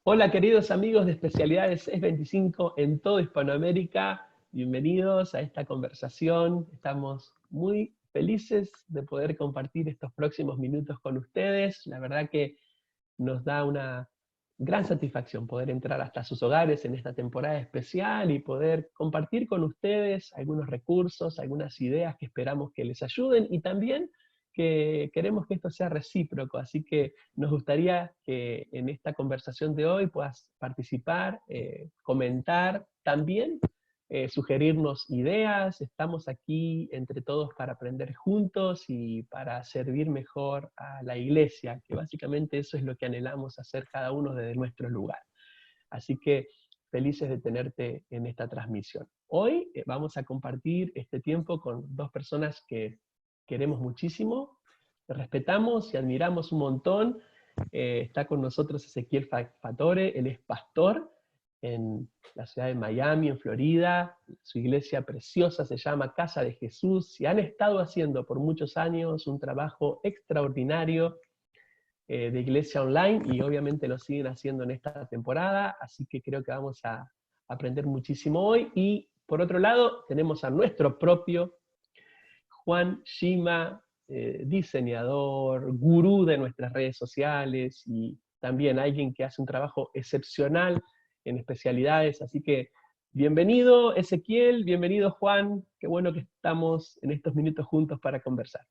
Hola queridos amigos de Especialidades S25 en toda Hispanoamérica, bienvenidos a esta conversación. Estamos muy felices de poder compartir estos próximos minutos con ustedes. La verdad que nos da una gran satisfacción poder entrar hasta sus hogares en esta temporada especial y poder compartir con ustedes algunos recursos, algunas ideas que esperamos que les ayuden y también que queremos que esto sea recíproco, así que nos gustaría que en esta conversación de hoy puedas participar, comentar, también sugerirnos ideas. Estamos aquí entre todos para aprender juntos y para servir mejor a la iglesia, que básicamente eso es lo que anhelamos hacer cada uno desde nuestro lugar. Así que felices de tenerte en esta transmisión. Hoy vamos a compartir este tiempo con dos personas que queremos muchísimo, que respetamos y admiramos un montón. Está con nosotros Ezequiel Fatore, él es pastor en la ciudad de Miami, en Florida. Su iglesia preciosa se llama Casa de Jesús y han estado haciendo por muchos años un trabajo extraordinario de iglesia online y obviamente lo siguen haciendo en esta temporada, así que creo que vamos a aprender muchísimo hoy. Y por otro lado tenemos a nuestro propio Juan Shima, diseñador, gurú de nuestras redes sociales y también alguien que hace un trabajo excepcional en especialidades, así que bienvenido Ezequiel, bienvenido Juan, qué bueno que estamos en estos minutos juntos para conversar.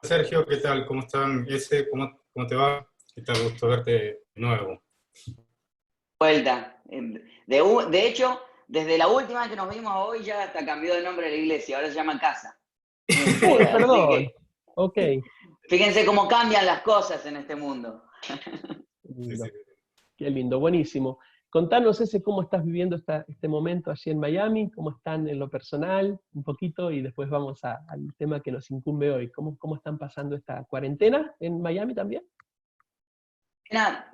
Sergio, ¿qué tal? ¿Cómo están? ¿Cómo te va? ¿Qué tal? Gusto verte de nuevo. Vuelta. De hecho, desde la última vez que nos vimos hoy ya hasta cambió de nombre de la iglesia, ahora se llama Casa. Uy, Así perdón, que ok. fíjense cómo cambian las cosas en este mundo. Sí, sí. Lindo. Qué lindo, buenísimo. Contanos ese cómo estás viviendo este momento allí en Miami, cómo están en lo personal, un poquito, y después vamos al tema que nos incumbe hoy. ¿Cómo están pasando esta cuarentena en Miami también?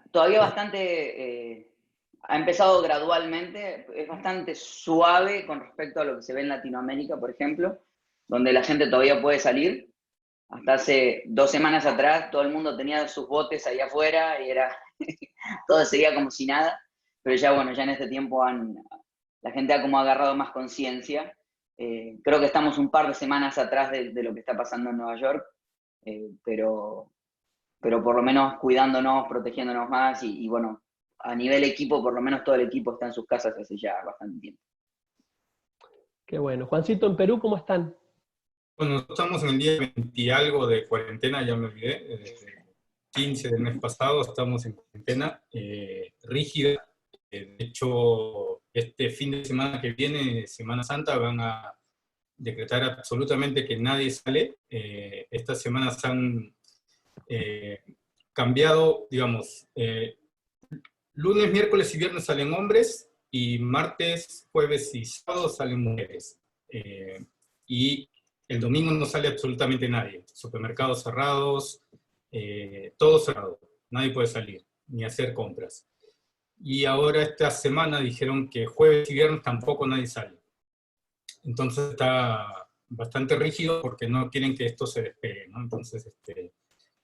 Todavía bastante, ha empezado gradualmente, es bastante suave con respecto a lo que se ve en Latinoamérica, por ejemplo, donde la gente todavía puede salir. Hasta hace 2 semanas atrás todo el mundo tenía sus botes ahí afuera y todo seguía como si nada, pero ya bueno, ya en este tiempo la gente ha como agarrado más conciencia. Creo que estamos un par de semanas atrás de lo que está pasando en Nueva York, pero por lo menos cuidándonos, protegiéndonos más y bueno, a nivel equipo, por lo menos todo el equipo está en sus casas hace ya bastante tiempo. Qué bueno. Juancito, en Perú, ¿cómo están? Bueno, estamos en el día 20 y algo de cuarentena, ya me olvidé. Desde el 15 del mes pasado estamos en cuarentena rígida. De hecho, este fin de semana que viene, Semana Santa, van a decretar absolutamente que nadie sale. Estas semanas han cambiado, digamos, lunes, miércoles y viernes salen hombres, y martes, jueves y sábado salen mujeres. Y el domingo no sale absolutamente nadie. Supermercados cerrados, todo cerrado. Nadie puede salir, ni hacer compras. Y ahora esta semana dijeron que jueves y viernes tampoco nadie sale. Entonces está bastante rígido porque no quieren que esto se despegue, ¿no? Entonces,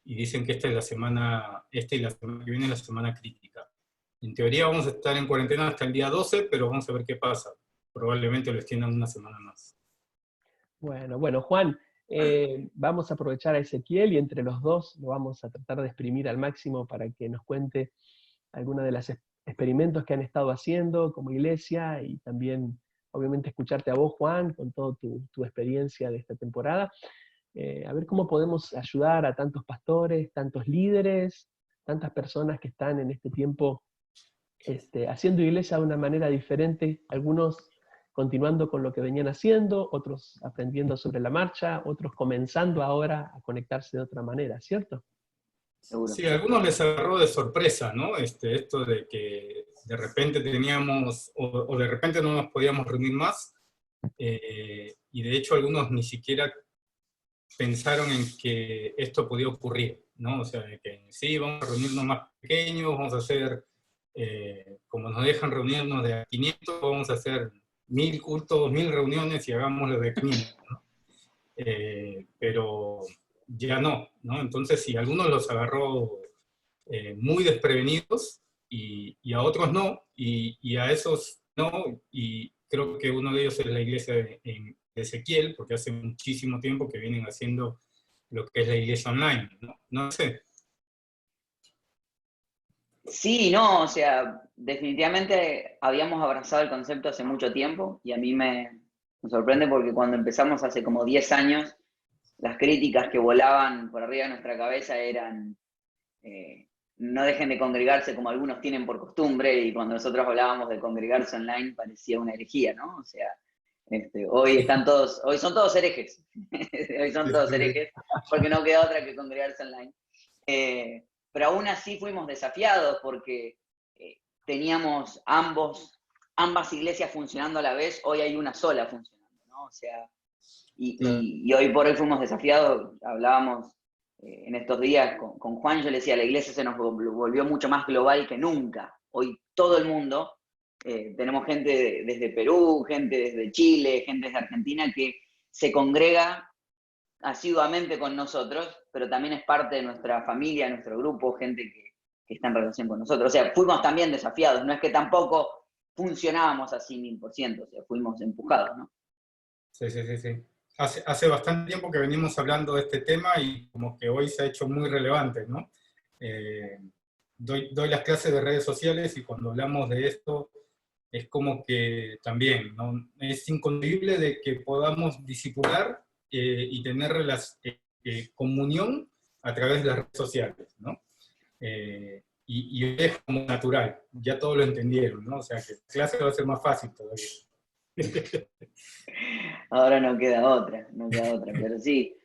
y dicen que esta y la semana que viene es la semana crítica. En teoría vamos a estar en cuarentena hasta el día 12, pero vamos a ver qué pasa. Probablemente lo extiendan una semana más. Bueno, Juan, vamos a aprovechar a Ezequiel y entre los dos lo vamos a tratar de exprimir al máximo para que nos cuente algunos de los experimentos que han estado haciendo como iglesia y también, obviamente, escucharte a vos, Juan, con toda tu experiencia de esta temporada. A ver cómo podemos ayudar a tantos pastores, tantos líderes, tantas personas que están en este tiempo haciendo iglesia de una manera diferente, algunos continuando con lo que venían haciendo, otros aprendiendo sobre la marcha, otros comenzando ahora a conectarse de otra manera, ¿cierto? Seguro. Sí, a algunos les agarró de sorpresa, ¿no? Esto de que de repente teníamos, o de repente no nos podíamos reunir más, y de hecho algunos ni siquiera pensaron en que esto podía ocurrir, ¿no? O sea, de que sí, vamos a reunirnos más pequeños, vamos a hacer, como nos dejan reunirnos de a 500, vamos a hacer 1000 cultos, 1000 reuniones y hagámoslo de 500, ¿no? Pero ya no, ¿no? Entonces, sí, algunos los agarró muy desprevenidos, y a otros no, y a esos no, y creo que uno de ellos es la iglesia de Ezequiel, porque hace muchísimo tiempo que vienen haciendo lo que es la iglesia online, ¿no? No sé. Sí, no, o sea, definitivamente habíamos abrazado el concepto hace mucho tiempo y a mí me sorprende porque cuando empezamos hace como 10 años, las críticas que volaban por arriba de nuestra cabeza eran no dejen de congregarse como algunos tienen por costumbre, y cuando nosotros hablábamos de congregarse online parecía una herejía, ¿no? O sea, hoy son todos herejes, hoy son todos herejes, porque no queda otra que congregarse online. Pero aún así fuimos desafiados porque teníamos ambas iglesias funcionando a la vez, hoy hay una sola funcionando, ¿no? O sea, y hoy por hoy fuimos desafiados, hablábamos en estos días con Juan, yo le decía, la iglesia se nos volvió mucho más global que nunca. Hoy todo el mundo, tenemos gente desde Perú, gente desde Chile, gente desde Argentina, que se congrega asiduamente con nosotros, pero también es parte de nuestra familia, nuestro grupo, gente que está en relación con nosotros. O sea, fuimos también desafiados, no es que tampoco funcionábamos así 1000%, o sea, fuimos empujados, ¿no? Sí, sí, sí, sí. Hace bastante tiempo que venimos hablando de este tema y como que hoy se ha hecho muy relevante, ¿no? Doy las clases de redes sociales y cuando hablamos de esto es como que también, ¿no? Es inconcebible de que podamos discipular y tener comunión a través de las redes sociales, ¿no? Y es como natural, ya todos lo entendieron, ¿no? O sea que la clase va a ser más fácil todavía. Ahora no queda otra, pero sí,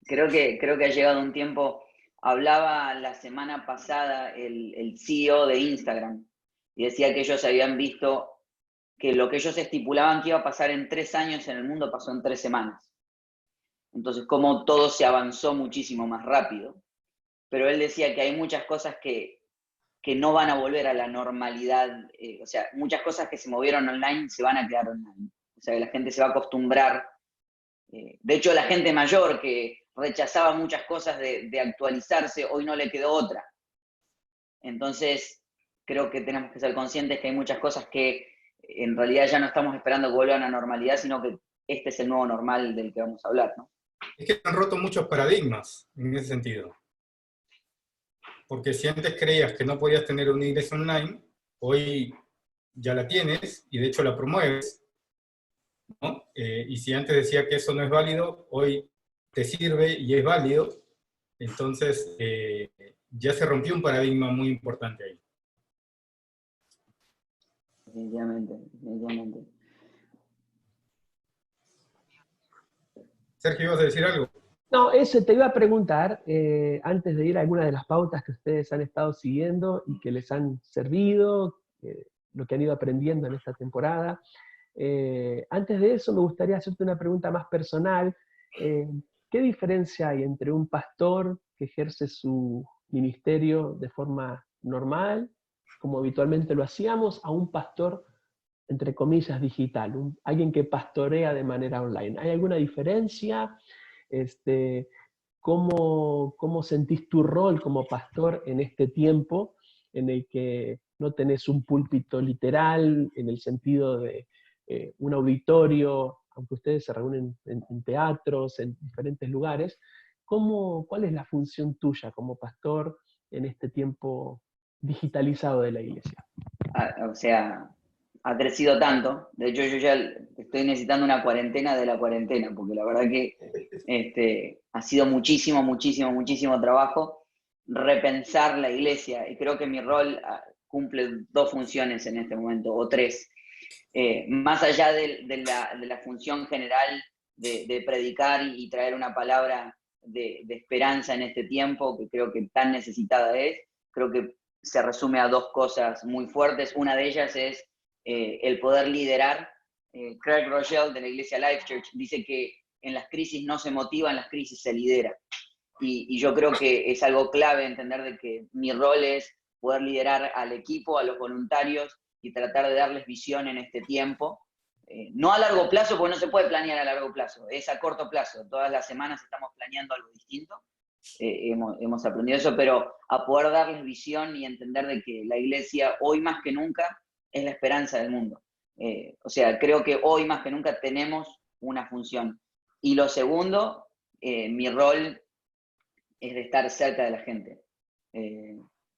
creo que ha llegado un tiempo. Hablaba la semana pasada el CEO de Instagram y decía que ellos habían visto que lo que ellos estipulaban que iba a pasar en 3 años en el mundo pasó en 3 semanas. Entonces, como todo se avanzó muchísimo más rápido. Pero él decía que hay muchas cosas que no van a volver a la normalidad, o sea, muchas cosas que se movieron online se van a quedar online. O sea, que la gente se va a acostumbrar. De hecho, la gente mayor que rechazaba muchas cosas de actualizarse, hoy no le quedó otra. Entonces, creo que tenemos que ser conscientes que hay muchas cosas que en realidad ya no estamos esperando que vuelvan a la normalidad, sino que este es el nuevo normal del que vamos a hablar, ¿no? Es que han roto muchos paradigmas en ese sentido. Porque si antes creías que no podías tener una iglesia online, hoy ya la tienes y de hecho la promueves, ¿no? Y si antes decía que eso no es válido, hoy te sirve y es válido, entonces ya se rompió un paradigma muy importante ahí. Definitivamente, definitivamente. Sergio, ¿ibas a decir algo? No, eso te iba a preguntar, antes de ir a alguna de las pautas que ustedes han estado siguiendo y que les han servido, lo que han ido aprendiendo en esta temporada. Antes de eso, me gustaría hacerte una pregunta más personal. ¿Qué diferencia hay entre un pastor que ejerce su ministerio de forma normal, como habitualmente lo hacíamos, a un pastor, entre comillas, digital, alguien que pastorea de manera online? ¿Hay alguna diferencia? ¿Cómo sentís tu rol como pastor en este tiempo en el que no tenés un púlpito literal, en el sentido de un auditorio, aunque ustedes se reúnen en teatros, en diferentes lugares? ¿Cuál es la función tuya como pastor en este tiempo digitalizado de la iglesia? O sea, ha crecido tanto. De hecho, yo ya estoy necesitando una cuarentena de la cuarentena, porque la verdad que ha sido muchísimo, muchísimo, muchísimo trabajo repensar la iglesia. Y creo que mi rol cumple 2 funciones en este momento, o 3. Más allá de la función general de predicar y traer una palabra de esperanza en este tiempo, que creo que tan necesitada es, creo que se resume a 2 cosas muy fuertes. Una de ellas es el poder liderar. Craig Rochelle de la iglesia Life Church dice que en las crisis no se motiva, en las crisis se lidera. Y yo creo que es algo clave entender de que mi rol es poder liderar al equipo, a los voluntarios y tratar de darles visión en este tiempo. No a largo plazo, porque no se puede planear a largo plazo, es a corto plazo. Todas las semanas estamos planeando algo distinto, hemos aprendido eso, pero a poder darles visión y entender de que la iglesia hoy más que nunca es la esperanza del mundo. O sea, creo que hoy más que nunca tenemos una función. Y lo segundo, mi rol es de estar cerca de la gente.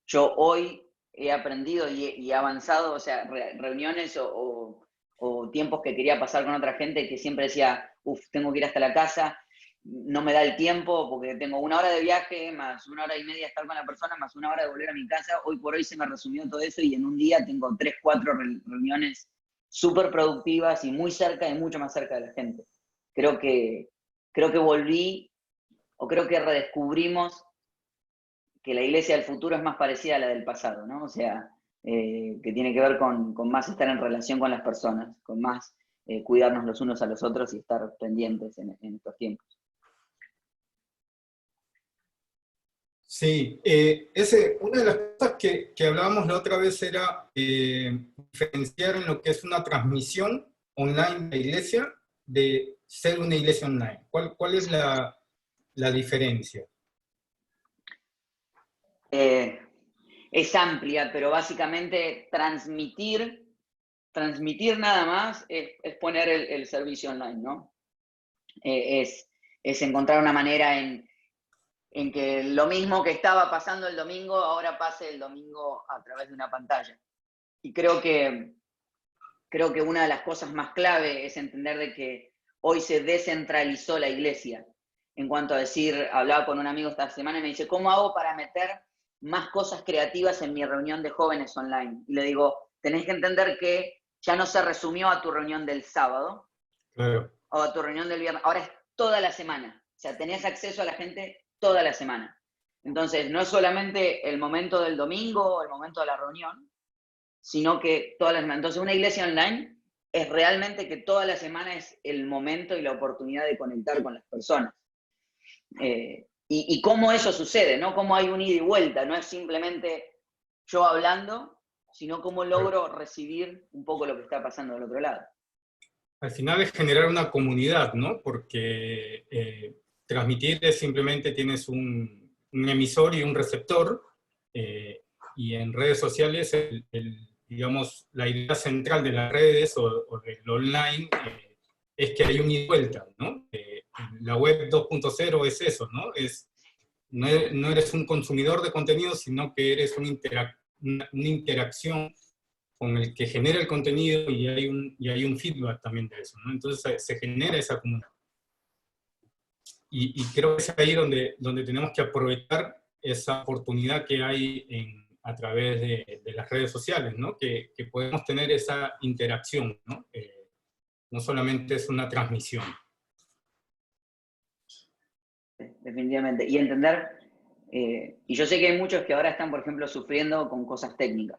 Yo hoy he aprendido y he avanzado, o sea, reuniones o tiempos que quería pasar con otra gente que siempre decía, tengo que ir hasta la casa, no me da el tiempo porque tengo 1 hora de viaje, más 1 hora y media de estar con la persona, más 1 hora de volver a mi casa. Hoy por hoy se me resumió todo eso y en un día tengo 3, 4 reuniones súper productivas y muy cerca y mucho más cerca de la gente. Creo que volví, o creo que redescubrimos que la iglesia del futuro es más parecida a la del pasado, ¿no? O sea, que tiene que ver con más estar en relación con las personas, con más cuidarnos los unos a los otros y estar pendientes en estos tiempos. Sí, una de las cosas que hablábamos la otra vez era diferenciar en lo que es una transmisión online de la iglesia de ser una iglesia online. ¿Cuál es la diferencia? Es amplia, pero básicamente transmitir nada más es poner el servicio online, ¿no? Es encontrar una manera en que lo mismo que estaba pasando el domingo, ahora pase el domingo a través de una pantalla. Y creo que una de las cosas más clave es entender de que hoy se descentralizó la iglesia. En cuanto a decir, hablaba con un amigo esta semana y me dice, ¿cómo hago para meter más cosas creativas en mi reunión de jóvenes online? Y le digo, tenés que entender que ya no se resumió a tu reunión del sábado, Claro. o a tu reunión del viernes, ahora es toda la semana. O sea, tenés acceso a la gente toda la semana. Entonces, no es solamente el momento del domingo o el momento de la reunión, sino que toda la semana. Entonces, una iglesia online es realmente que toda la semana es el momento y la oportunidad de conectar con las personas. Y cómo eso sucede, ¿no? Cómo hay un ida y vuelta, no es simplemente yo hablando, sino cómo logro recibir un poco lo que está pasando del otro lado. Al final es generar una comunidad, ¿no? Porque transmitir es simplemente tienes un emisor y un receptor, y en redes sociales, digamos, la idea central de las redes o del online es que hay un ida y vuelta, ¿no? La web 2.0 es eso, ¿no? No eres un consumidor de contenido, sino que eres una interacción con el que genera el contenido y hay un feedback también de eso, ¿no? Entonces se genera esa comunidad. Y creo que es ahí donde tenemos que aprovechar esa oportunidad que hay a través de las redes sociales, ¿no? Que podemos tener esa interacción, ¿no? No solamente es una transmisión. Definitivamente. Y entender, y yo sé que hay muchos que ahora están, por ejemplo, sufriendo con cosas técnicas.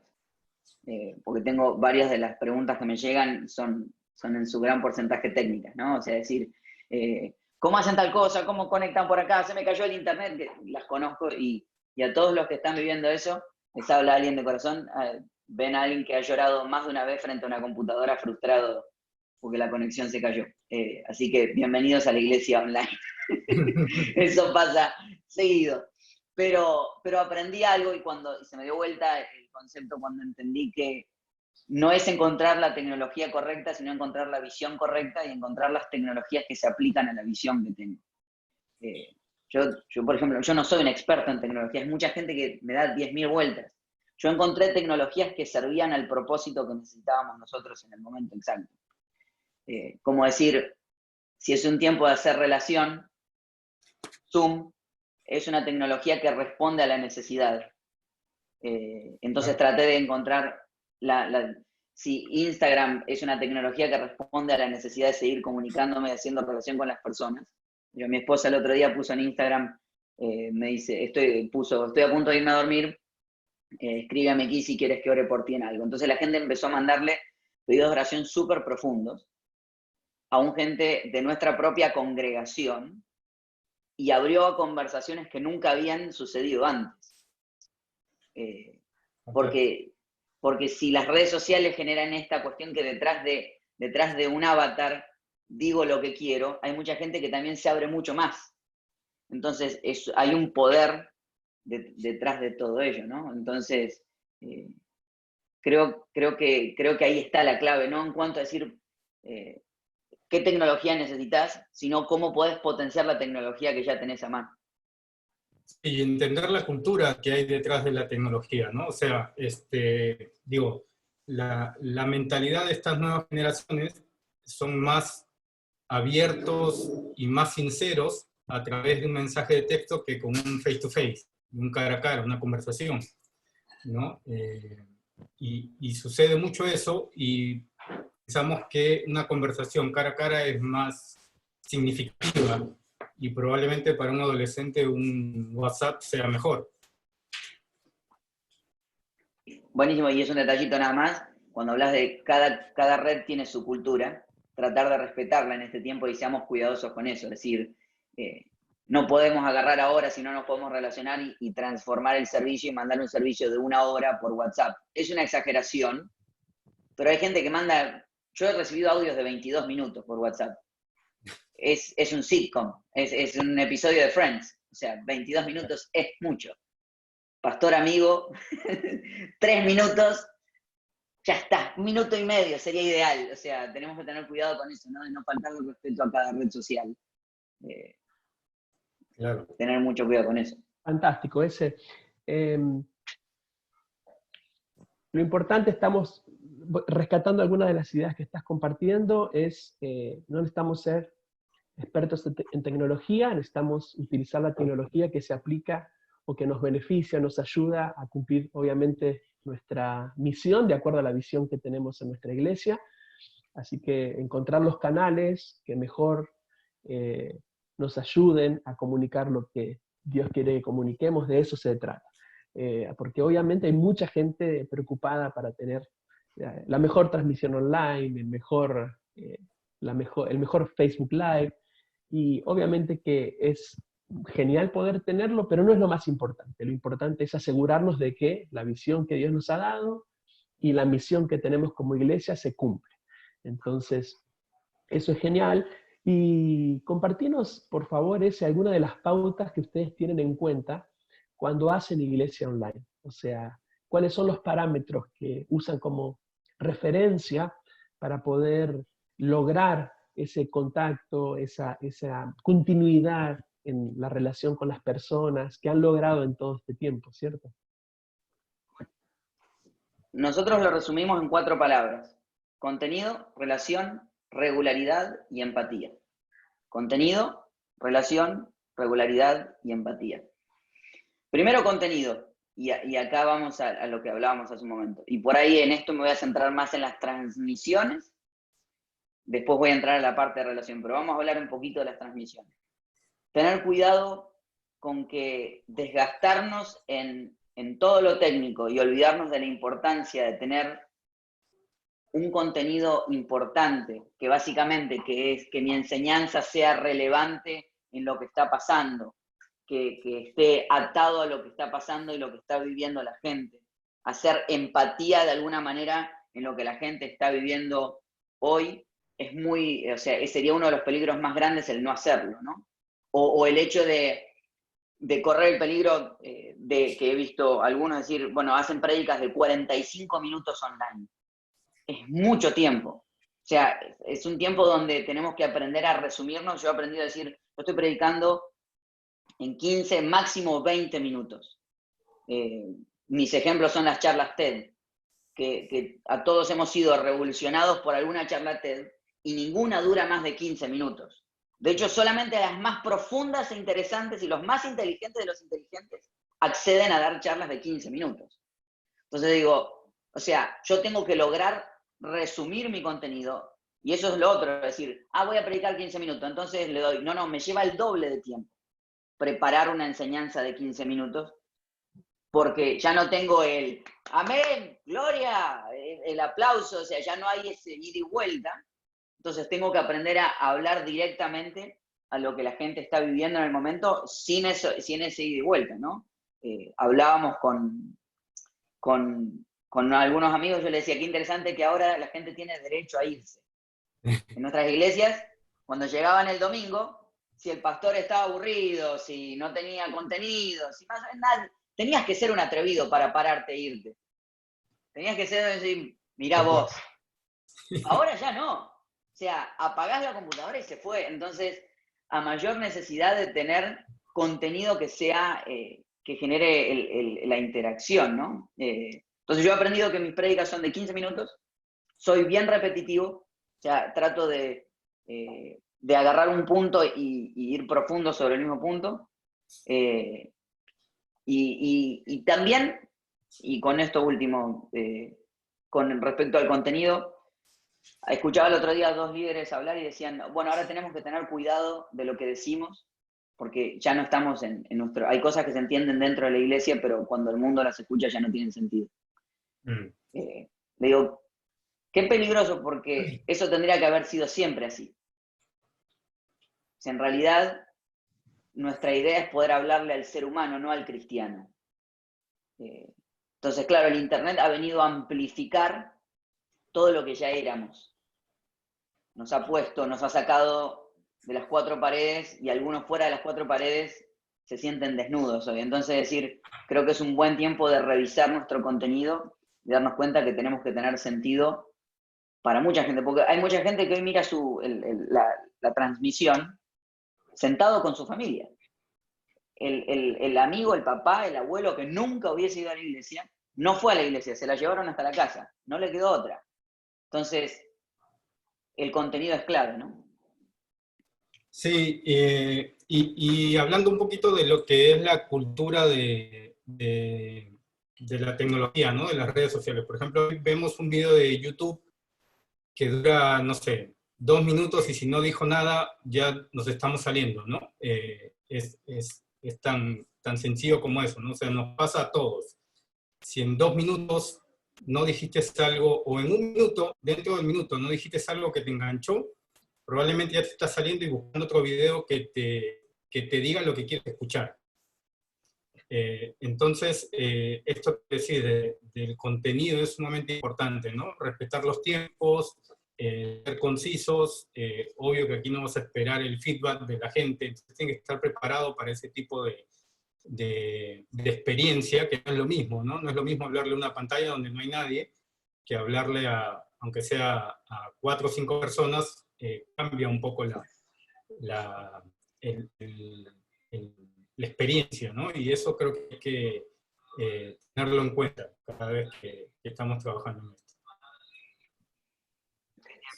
Porque tengo varias de las preguntas que me llegan son en su gran porcentaje técnicas, ¿no? O sea, decir, ¿cómo hacen tal cosa? ¿Cómo conectan por acá? Se me cayó el internet, que las conozco, y a todos los que están viviendo eso, les habla alguien de corazón, ven a alguien que ha llorado más de una vez frente a una computadora frustrado porque la conexión se cayó. Así que bienvenidos a la iglesia online. Eso pasa seguido. Pero aprendí algo y se me dio vuelta el concepto cuando entendí que no es encontrar la tecnología correcta, sino encontrar la visión correcta y encontrar las tecnologías que se aplican a la visión que tengo. Yo, por ejemplo, yo no soy un experto en tecnologías, mucha gente que me da 10.000 vueltas. Yo encontré tecnologías que servían al propósito que necesitábamos nosotros en el momento exacto. Como decir, si es un tiempo de hacer relación, Zoom es una tecnología que responde a la necesidad. Entonces traté de encontrar si Instagram es una tecnología que responde a la necesidad de seguir comunicándome y haciendo relación con las personas. Mi esposa el otro día puso en Instagram, me dice, estoy a punto de irme a dormir, escríbeme aquí si quieres que ore por ti en algo. Entonces la gente empezó a mandarle pedidos de oración súper profundos a gente de nuestra propia congregación, y abrió a conversaciones que nunca habían sucedido antes. Porque si las redes sociales generan esta cuestión que detrás de un avatar digo lo que quiero, hay mucha gente que también se abre mucho más. Entonces, hay un poder detrás de todo ello, ¿no? Entonces, creo que ahí está la clave, no en cuanto a decir qué tecnología necesitas, sino cómo podés potenciar la tecnología que ya tenés a mano. Y entender la cultura que hay detrás de la tecnología, ¿no? O sea, digo, la mentalidad de estas nuevas generaciones son más abiertos y más sinceros a través de un mensaje de texto que con un face-to-face, un cara a cara, una conversación, ¿no? Y sucede mucho eso, y pensamos que una conversación cara a cara es más significativa, y probablemente para un adolescente un WhatsApp sea mejor. Buenísimo, y es un detallito nada más, cuando hablas de cada red tiene su cultura, tratar de respetarla en este tiempo y seamos cuidadosos con eso, es decir, no podemos agarrar ahora si no nos podemos relacionar y transformar el servicio y mandar un servicio de 1 hora por WhatsApp. Es una exageración, pero hay gente que manda, yo he recibido audios de 22 minutos por WhatsApp. Es un sitcom, es un episodio de Friends, o sea, 22 minutos es mucho. Pastor amigo, 3 minutos, ya está, 1 minuto y medio sería ideal. O sea, tenemos que tener cuidado con eso, ¿no? De no faltarle respeto a cada red social. Claro. Tener mucho cuidado con eso. Fantástico. Lo importante, estamos rescatando algunas de las ideas que estás compartiendo, es no necesitamos ser expertos en tecnología, necesitamos utilizar la tecnología que se aplica o que nos beneficia, nos ayuda a cumplir obviamente nuestra misión de acuerdo a la visión que tenemos en nuestra iglesia. Así que encontrar los canales que mejor nos ayuden a comunicar lo que Dios quiere que comuniquemos, de eso se trata. Porque obviamente hay mucha gente preocupada para tener la mejor transmisión online, el mejor Facebook Live, y obviamente que es genial poder tenerlo, pero no es lo más importante. Lo importante es asegurarnos de que la visión que Dios nos ha dado y la misión que tenemos como iglesia se cumple. Entonces, eso es genial. Y compartinos, por favor, alguna de las pautas que ustedes tienen en cuenta cuando hacen iglesia online. O sea, cuáles son los parámetros que usan como referencia para poder lograr ese contacto, esa continuidad en la relación con las personas que han logrado en todo este tiempo, ¿cierto? Nosotros lo resumimos en 4 palabras: contenido, relación, regularidad y empatía. Contenido, relación, regularidad y empatía. Primero, contenido. Y acá vamos a lo que hablábamos hace un momento. Y por ahí en esto me voy a centrar más en las transmisiones. Después voy a entrar a la parte de relación, pero vamos a hablar un poquito de las transmisiones. Tener cuidado con que desgastarnos en todo lo técnico y olvidarnos de la importancia de tener un contenido importante, que básicamente es que mi enseñanza sea relevante en lo que está pasando, que esté atado a lo que está pasando y lo que está viviendo la gente, hacer empatía de alguna manera en lo que la gente está viviendo hoy, sería uno de los peligros más grandes el no hacerlo, ¿no? O el hecho de correr el peligro de que he visto algunos decir, bueno, hacen prédicas de 45 minutos online. Es mucho tiempo. O sea, es un tiempo donde tenemos que aprender a resumirnos. Yo he aprendido a decir, yo estoy predicando en 15, máximo 20 minutos. Mis ejemplos son las charlas TED, que a todos hemos sido revolucionados por alguna charla TED, y ninguna dura más de 15 minutos. De hecho, solamente las más profundas e interesantes y los más inteligentes de los inteligentes acceden a dar charlas de 15 minutos. Entonces digo, o sea, yo tengo que lograr resumir mi contenido, y eso es lo otro, es decir, voy a predicar 15 minutos, entonces le doy, no, me lleva el doble de tiempo preparar una enseñanza de 15 minutos, porque ya no tengo el amén, gloria, el aplauso, o sea, ya no hay ese ida y vuelta. Entonces tengo que aprender a hablar directamente a lo que la gente está viviendo en el momento sin ese ida y vuelta, ¿no? Hablábamos con algunos amigos, yo les decía, qué interesante que ahora la gente tiene derecho a irse. En nuestras iglesias, cuando llegaban el domingo, si el pastor estaba aburrido, si no tenía contenido, si más nada, tenías que ser un atrevido para pararte e irte. Tenías que ser decir, mirá vos. Ahora ya no. O sea, apagás la computadora y se fue. Entonces, a mayor necesidad de tener contenido que sea, que genere la interacción, ¿no? Entonces yo he aprendido que mis prédicas son de 15 minutos, soy bien repetitivo, o sea, trato de agarrar un punto y ir profundo sobre el mismo punto. Y también, y con esto último, con respecto al contenido, escuchaba el otro día a 2 líderes hablar y decían, bueno, ahora tenemos que tener cuidado de lo que decimos, porque ya no estamos en nuestro... Hay cosas que se entienden dentro de la iglesia, pero cuando el mundo las escucha ya no tienen sentido. Le digo, qué peligroso, porque eso tendría que haber sido siempre así. O sea, en realidad, nuestra idea es poder hablarle al ser humano, no al cristiano. Entonces, claro, el Internet ha venido a amplificar todo lo que ya éramos. Nos ha sacado de las 4 paredes, y algunos fuera de las 4 paredes se sienten desnudos hoy. Entonces, creo que es un buen tiempo de revisar nuestro contenido y darnos cuenta que tenemos que tener sentido para mucha gente, porque hay mucha gente que hoy mira la transmisión sentado con su familia. El amigo, el papá, el abuelo que nunca hubiese ido a la iglesia, no fue a la iglesia, se la llevaron hasta la casa, no le quedó otra. Entonces, el contenido es clave, ¿no? Sí, y hablando un poquito de lo que es la cultura de la tecnología, ¿no? De las redes sociales. Por ejemplo, hoy vemos un video de YouTube que dura, no sé, 2 minutos, y si no dijo nada, ya nos estamos saliendo, ¿no? Es tan sencillo como eso, ¿no? O sea, nos pasa a todos. Si en 2 minutos no dijiste algo, o en 1 minuto, dentro del minuto, no dijiste algo que te enganchó, probablemente ya te estás saliendo y buscando otro video que te diga lo que quieres escuchar. Entonces, esto que decís del contenido es sumamente importante, ¿no? Respetar los tiempos, ser concisos. Obvio que aquí no vas a esperar el feedback de la gente, entonces tienes que estar preparado para ese tipo de experiencia, que no es lo mismo, ¿no? No es lo mismo hablarle a una pantalla donde no hay nadie, que hablarle aunque sea a 4 o 5 personas. Cambia un poco la experiencia, ¿no? Y eso creo que hay que tenerlo en cuenta cada vez que estamos trabajando en esto.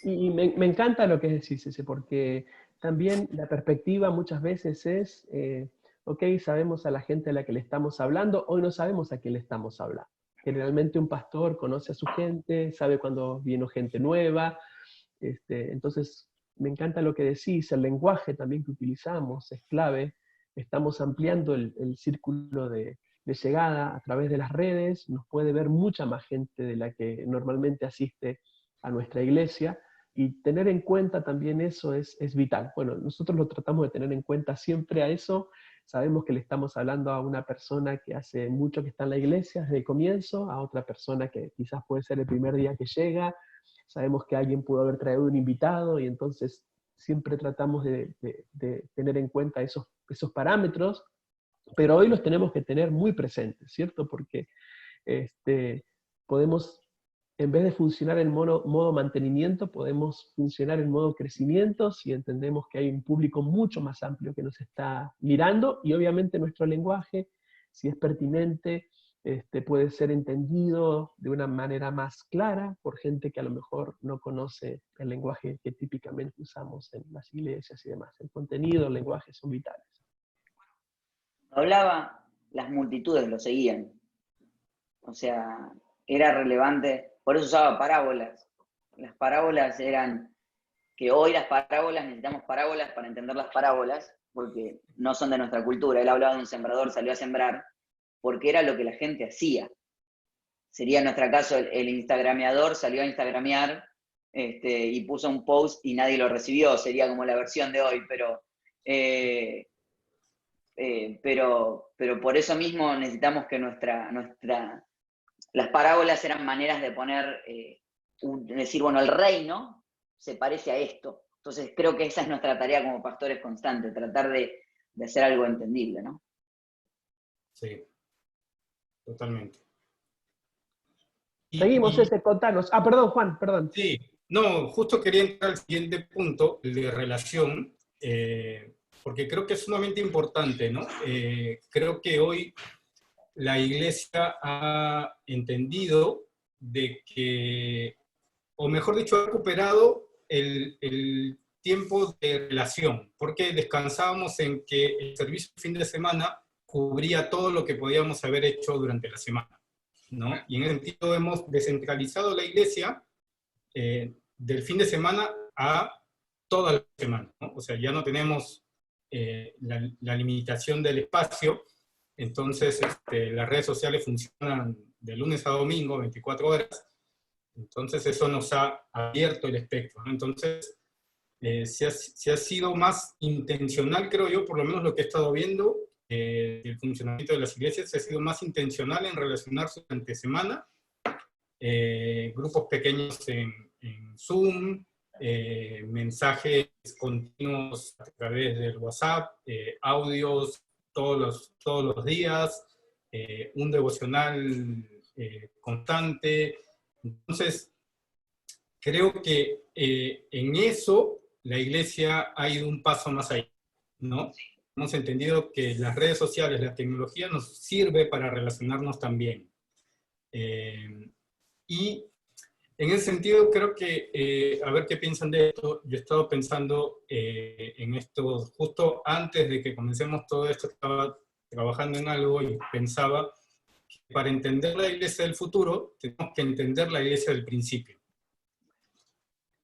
Y me encanta lo que decís, ese, porque también la perspectiva muchas veces es, ok, sabemos a la gente a la que le estamos hablando, hoy no sabemos a quién le estamos hablando. Generalmente un pastor conoce a su gente, sabe cuando viene gente nueva, entonces me encanta lo que decís, el lenguaje también que utilizamos es clave, estamos ampliando el círculo de llegada a través de las redes, nos puede ver mucha más gente de la que normalmente asiste a nuestra iglesia, y tener en cuenta también eso es vital. Bueno, nosotros lo tratamos de tener en cuenta siempre a eso. Sabemos que le estamos hablando a una persona que hace mucho que está en la iglesia desde el comienzo, a otra persona que quizás puede ser el primer día que llega. Sabemos que alguien pudo haber traído un invitado, y entonces siempre tratamos de tener en cuenta esos parámetros, pero hoy los tenemos que tener muy presentes, ¿cierto? Porque podemos, en vez de funcionar en modo mantenimiento, podemos funcionar en modo crecimiento si entendemos que hay un público mucho más amplio que nos está mirando, y obviamente nuestro lenguaje, si es pertinente, puede ser entendido de una manera más clara por gente que a lo mejor no conoce el lenguaje que típicamente usamos en las iglesias y demás. El contenido, el lenguaje son vitales. Hablaba, las multitudes lo seguían. O sea, era relevante, por eso usaba parábolas. Las parábolas eran, que hoy las parábolas, necesitamos parábolas para entender las parábolas, porque no son de nuestra cultura. Él hablaba de un sembrador, salió a sembrar, porque era lo que la gente hacía. Sería en nuestro caso el instagrameador salió a instagramear y puso un post y nadie lo recibió, sería como la versión de hoy, pero por eso mismo necesitamos que las parábolas eran maneras de poner, decir, bueno, el reino se parece a esto, Entonces creo que esa es nuestra tarea como pastores constante, tratar de hacer algo entendible, ¿no? Sí, totalmente. Seguimos contanos. Ah, perdón, Juan, perdón. Sí, no, justo quería entrar al siguiente punto, el de relación, porque creo que es sumamente importante, ¿no? Creo que hoy la Iglesia ha entendido de que, o mejor dicho, ha recuperado el tiempo de relación, porque descansábamos en que el servicio de fin de semana cubría todo lo que podíamos haber hecho durante la semana, ¿no? Y en ese sentido hemos descentralizado la Iglesia del fin de semana a toda la semana, ¿no? O sea, ya no tenemos la limitación del espacio, entonces las redes sociales funcionan de lunes a domingo, 24 horas, entonces eso nos ha abierto el espectro, ¿no? Entonces, se ha sido más intencional, creo yo, por lo menos lo que he estado viendo, el funcionamiento de las iglesias, se ha sido más intencional en relacionarse durante semana, grupos pequeños en Zoom, mensajes continuos a través del WhatsApp, audios todos los días, un devocional constante. Entonces, creo que en eso la Iglesia ha ido un paso más allá, ¿no? Hemos entendido que las redes sociales, la tecnología nos sirve para relacionarnos también. Y en ese sentido, creo que, a ver qué piensan de esto, yo he estado pensando en esto, justo antes de que comencemos todo esto, estaba trabajando en algo y pensaba que para entender la iglesia del futuro, tenemos que entender la iglesia del principio.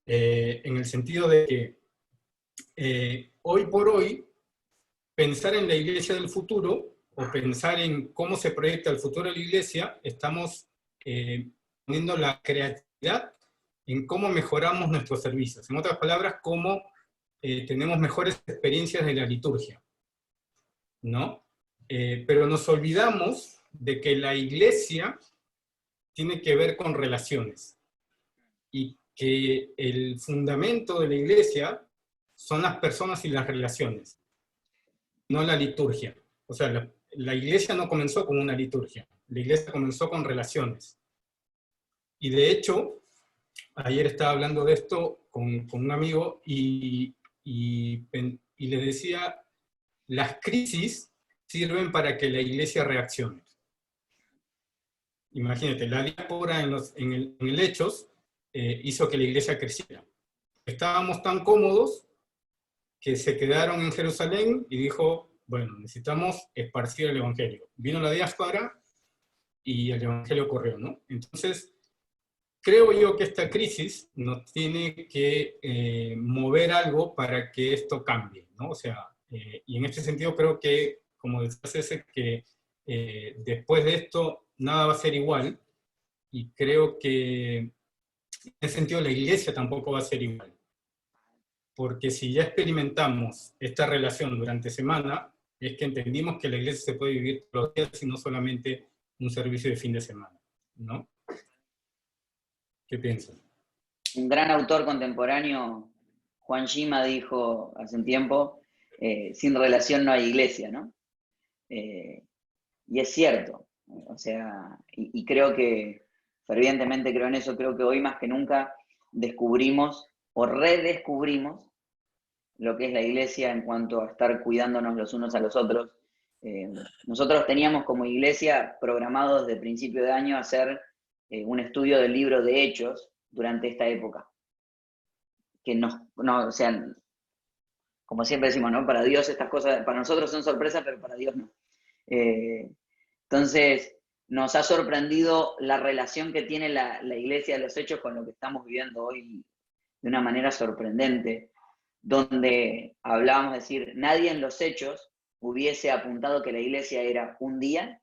En el sentido de que hoy por hoy, pensar en la iglesia del futuro, o pensar en cómo se proyecta el futuro de la iglesia, estamos poniendo la creatividad en cómo mejoramos nuestros servicios. En otras palabras, cómo tenemos mejores experiencias de la liturgia, ¿no? Pero nos olvidamos de que la iglesia tiene que ver con relaciones y que el fundamento de la iglesia son las personas y las relaciones, no la liturgia. O sea, la iglesia no comenzó con una liturgia, la iglesia comenzó con relaciones. Y de hecho, ayer estaba hablando de esto con un amigo y le decía, las crisis sirven para que la iglesia reaccione. Imagínate, la diáspora en el Hechos hizo que la iglesia creciera. Estábamos tan cómodos que se quedaron en Jerusalén y dijo, bueno, necesitamos esparcir el evangelio. Vino la diáspora y el evangelio corrió, ¿no? Entonces, creo yo que esta crisis nos tiene que mover algo para que esto cambie, ¿no? O sea, y en este sentido creo que, como decía César, que después de esto nada va a ser igual, y creo que en ese sentido la iglesia tampoco va a ser igual. Porque si ya experimentamos esta relación durante semana, es que entendimos que la iglesia se puede vivir todos los días y no solamente un servicio de fin de semana, ¿no? ¿Qué piensan? Un gran autor contemporáneo, Juan Gima, dijo hace un tiempo, sin relación no hay iglesia, ¿no? Y es cierto, o sea, y creo que, fervientemente creo en eso, creo que hoy más que nunca descubrimos o redescubrimos lo que es la iglesia en cuanto a estar cuidándonos los unos a los otros. Nosotros teníamos como iglesia programado desde principio de año hacer un estudio del libro de Hechos durante esta época. Que o sea, como siempre decimos, ¿no? Para Dios estas cosas, para nosotros son sorpresas, pero para Dios no. Entonces, nos ha sorprendido la relación que tiene la iglesia de los Hechos con lo que estamos viviendo hoy de una manera sorprendente, donde hablábamos de decir, nadie en los Hechos hubiese apuntado que la iglesia era un día,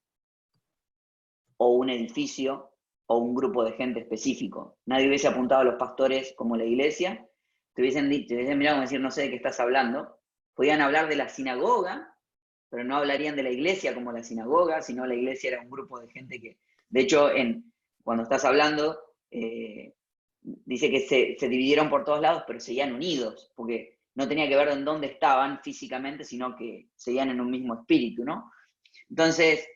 o un edificio, o un grupo de gente específico. Nadie hubiese apuntado a los pastores como la iglesia, te hubiesen mirado y decir, no sé de qué estás hablando. Podían hablar de la sinagoga, pero no hablarían de la iglesia como la sinagoga, sino la iglesia era un grupo de gente que, de hecho, cuando estás hablando, dice que se dividieron por todos lados, pero seguían unidos, porque no tenía que ver en dónde estaban físicamente, sino que seguían en un mismo espíritu, ¿no? Entonces,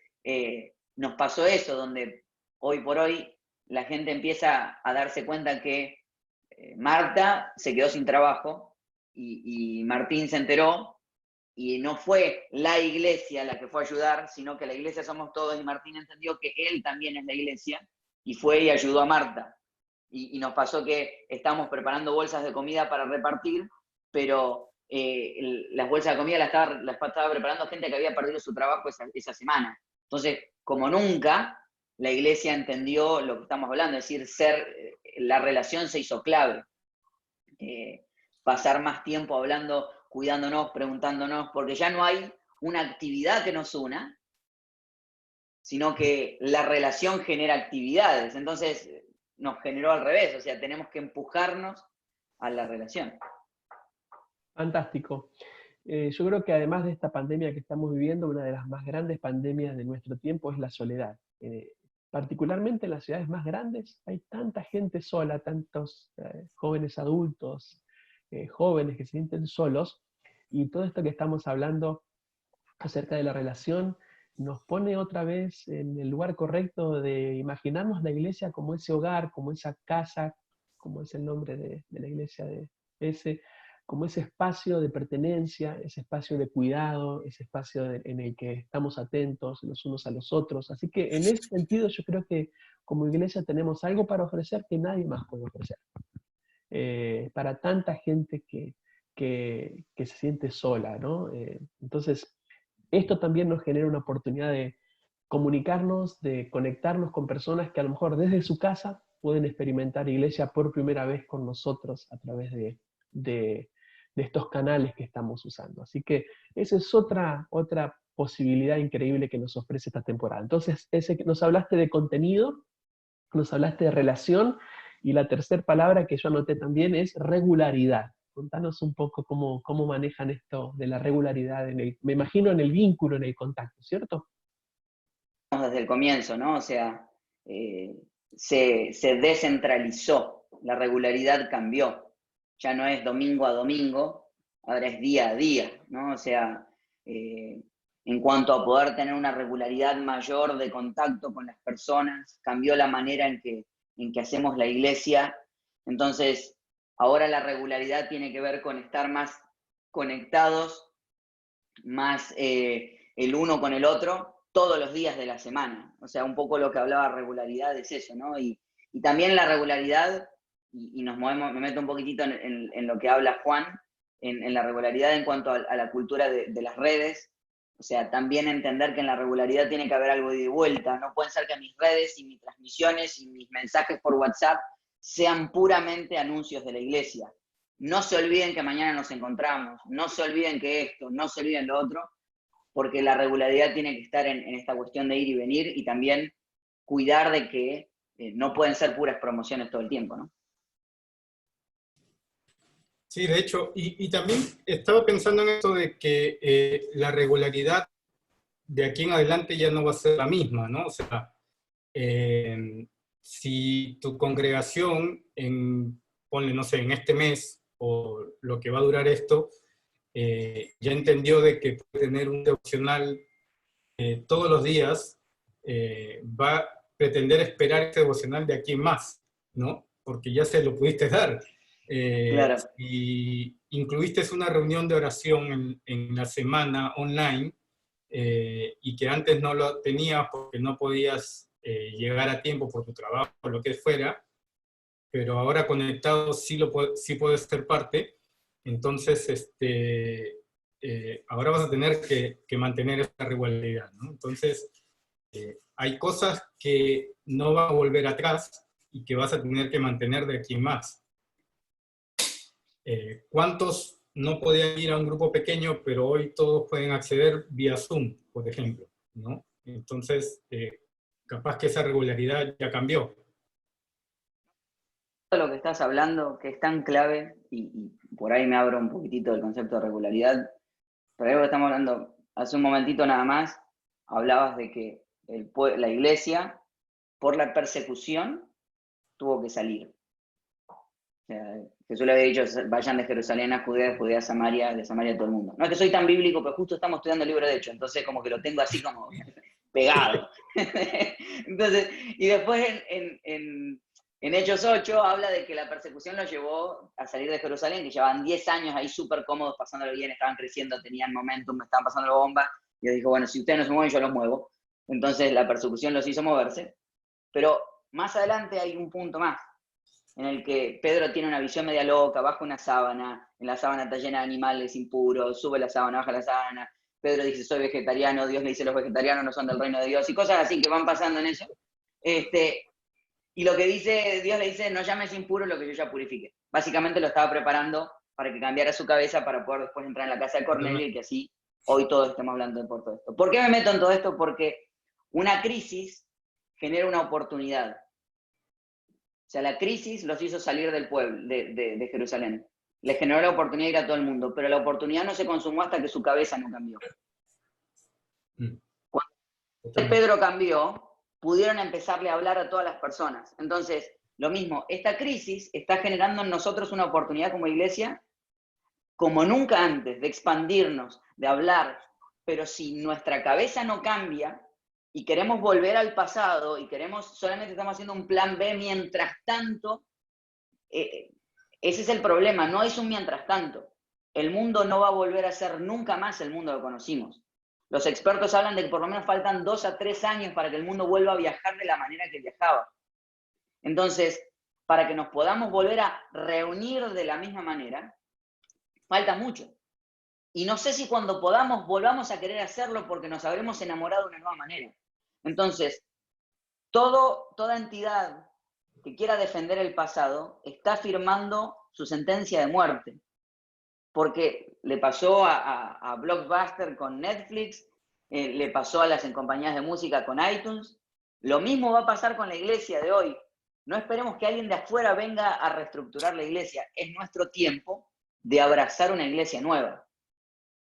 nos pasó eso, donde hoy por hoy la gente empieza a darse cuenta que Marta se quedó sin trabajo y Martín se enteró, y no fue la iglesia la que fue a ayudar, sino que la iglesia somos todos, y Martín entendió que él también es la iglesia, y fue y ayudó a Marta. Y nos pasó que estamos preparando bolsas de comida para repartir, pero las bolsas de comida las estaba preparando gente que había perdido su trabajo esa semana. Entonces, como nunca, la iglesia entendió lo que estamos hablando, es decir, la relación se hizo clave. Pasar más tiempo hablando, cuidándonos, preguntándonos, porque ya no hay una actividad que nos una, sino que la relación genera actividades. Entonces nos generó al revés, o sea, tenemos que empujarnos a la relación. Fantástico. Yo creo que además de esta pandemia que estamos viviendo, una de las más grandes pandemias de nuestro tiempo es la soledad. Particularmente en las ciudades más grandes hay tanta gente sola, tantos jóvenes adultos, jóvenes que se sienten solos, y todo esto que estamos hablando acerca de la relación nos pone otra vez en el lugar correcto de imaginarnos la iglesia como ese hogar, como esa casa, como es el nombre de la iglesia de ese, como ese espacio de pertenencia, ese espacio de cuidado, ese espacio en el que estamos atentos los unos a los otros. Así que en ese sentido yo creo que como iglesia tenemos algo para ofrecer que nadie más puede ofrecer. Para tanta gente que se siente sola, ¿no? Entonces, esto también nos genera una oportunidad de comunicarnos, de conectarnos con personas que a lo mejor desde su casa pueden experimentar iglesia por primera vez con nosotros a través de estos canales que estamos usando. Así que esa es otra posibilidad increíble que nos ofrece esta temporada. Entonces, nos hablaste de contenido, nos hablaste de relación, y la tercera palabra que yo anoté también es regularidad. Contanos un poco cómo manejan esto de la regularidad, me imagino en el vínculo, en el contacto, ¿cierto? Desde el comienzo, ¿no? O sea, se descentralizó, la regularidad cambió. Ya no es domingo a domingo, ahora es día a día, ¿no? O sea, en cuanto a poder tener una regularidad mayor de contacto con las personas, cambió la manera en que hacemos la iglesia. Entonces, ahora la regularidad tiene que ver con estar más conectados, más el uno con el otro, todos los días de la semana. O sea, un poco lo que hablaba regularidad es eso, ¿no? Y también la regularidad, y nos movemos, me meto un poquitito en lo que habla Juan, en la regularidad en cuanto a la cultura de las redes. O sea, también entender que en la regularidad tiene que haber algo de vuelta. No pueden ser que mis redes y mis transmisiones y mis mensajes por WhatsApp sean puramente anuncios de la iglesia. No se olviden que mañana nos encontramos, no se olviden que esto, no se olviden lo otro, porque la regularidad tiene que estar en esta cuestión de ir y venir, y también cuidar de que no pueden ser puras promociones todo el tiempo, ¿no? Sí, de hecho, y también estaba pensando en esto de que la regularidad de aquí en adelante ya no va a ser la misma, ¿no? O sea, si tu congregación, ponle, no sé, en este mes, o lo que va a durar esto, ya entendió de que puede tener un devocional todos los días, va a pretender esperar ese devocional de aquí en más, ¿no? Porque ya se lo pudiste dar. Claro. Y incluiste una reunión de oración en la semana online, y que antes no lo tenías porque no podías llegar a tiempo por tu trabajo o lo que fuera, pero ahora conectado sí puedes ser parte. Entonces, ahora vas a tener que mantener esta regularidad, ¿no? Entonces, hay cosas que no van a volver atrás y que vas a tener que mantener de aquí en más. ¿Cuántos no podían ir a un grupo pequeño, pero hoy todos pueden acceder vía Zoom, por ejemplo, ¿no? Entonces, capaz que esa regularidad ya cambió. Todo lo que estás hablando, que es tan clave, y por ahí me abro un poquitito del concepto de regularidad, pero algo que estamos hablando hace un momentito nada más, hablabas de que la iglesia, por la persecución, tuvo que salir. sea, Jesús le había dicho, vayan de Jerusalén a Judea, de Judea a Samaria, de Samaria a todo el mundo. No es que soy tan bíblico, pero justo estamos estudiando el libro de Hechos, entonces como que lo tengo así como pegado. Entonces, y después en Hechos 8 habla de que la persecución los llevó a salir de Jerusalén, que llevaban 10 años ahí súper cómodos, pasándolo bien, estaban creciendo, tenían momentum, me estaban pasando la bomba, y Dios dijo, bueno, si ustedes no se mueven, yo los muevo. Entonces la persecución los hizo moverse, pero más adelante hay un punto más, en el que Pedro tiene una visión media loca, baja una sábana, en la sábana está llena de animales impuros, sube la sábana, baja la sábana, Pedro dice, soy vegetariano, Dios le dice, los vegetarianos no son del reino de Dios, y cosas así que van pasando en eso. Y lo que dice, Dios le dice, no llames impuro lo que yo ya purifique. Básicamente lo estaba preparando para que cambiara su cabeza para poder después entrar en la casa de Cornelio y que así hoy todos estemos hablando de por todo esto. ¿Por qué me meto en todo esto? Porque una crisis genera una oportunidad. O sea, la crisis los hizo salir del pueblo, de Jerusalén. Les generó la oportunidad de ir a todo el mundo, pero la oportunidad no se consumó hasta que su cabeza no cambió. Cuando Pedro cambió, pudieron empezarle a hablar a todas las personas. Entonces, lo mismo, esta crisis está generando en nosotros una oportunidad como iglesia, como nunca antes, de expandirnos, de hablar, pero si nuestra cabeza no cambia y queremos volver al pasado y solamente estamos haciendo un plan B mientras tanto, ese es el problema, no es un mientras tanto. El mundo no va a volver a ser nunca más el mundo que conocimos. Los expertos hablan de que por lo menos faltan 2 a 3 años para que el mundo vuelva a viajar de la manera que viajaba. Entonces, para que nos podamos volver a reunir de la misma manera, falta mucho. Y no sé si cuando podamos volvamos a querer hacerlo porque nos habremos enamorado de una nueva manera. Entonces, toda entidad que quiera defender el pasado está firmando su sentencia de muerte. Porque le pasó a Blockbuster con Netflix, le pasó a las compañías de música con iTunes. Lo mismo va a pasar con la iglesia de hoy. No esperemos que alguien de afuera venga a reestructurar la iglesia. Es nuestro tiempo de abrazar una iglesia nueva.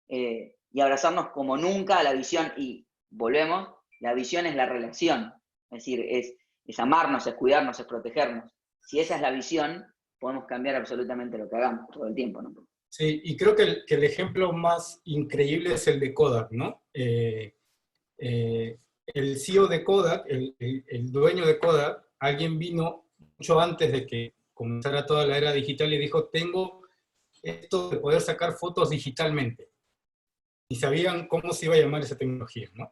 Y abrazarnos como nunca a la visión. Y volvemos, la visión es la relación. Es decir, es amarnos, es cuidarnos, es protegernos. Si esa es la visión, podemos cambiar absolutamente lo que hagamos todo el tiempo, ¿no? Sí, y creo que el ejemplo más increíble es el de Kodak, ¿no? El CEO de Kodak, el dueño de Kodak, alguien vino mucho antes de que comenzara toda la era digital y dijo, tengo esto de poder sacar fotos digitalmente. Y sabían cómo se iba a llamar esa tecnología, ¿no?